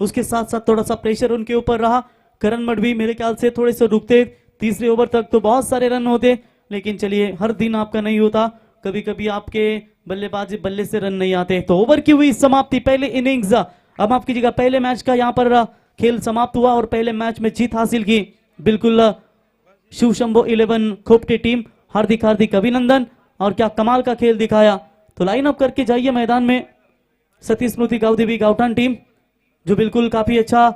Speaker 1: उसके साथ साथ थोड़ा सा प्रेशर उनके ऊपर रहा। करण मढ़वी मेरे ख्याल से थोड़े से रुकते, तीसरे ओवर तक तो बहुत सारे रन होते, लेकिन चलिए हर दिन आपका नहीं होता, कभी कभी आपके बल्लेबाजी बल्ले से रन नहीं आते। तो ओवर की हुई समाप्ति, पहले इनिंग्स, अब आपकी जगह पहले मैच का यहाँ पर खेल समाप्त हुआ और पहले मैच में जीत हासिल की बिल्कुल शिव शंभो 11 खोपटे टीम। हार्दिक हार्दिक अभिनंदन और क्या कमाल का खेल दिखाया। तो लाइन अप करके जाइए मैदान में सतीश स्मृति गावदेवी गाउटन टीम, जो बिल्कुल काफी अच्छा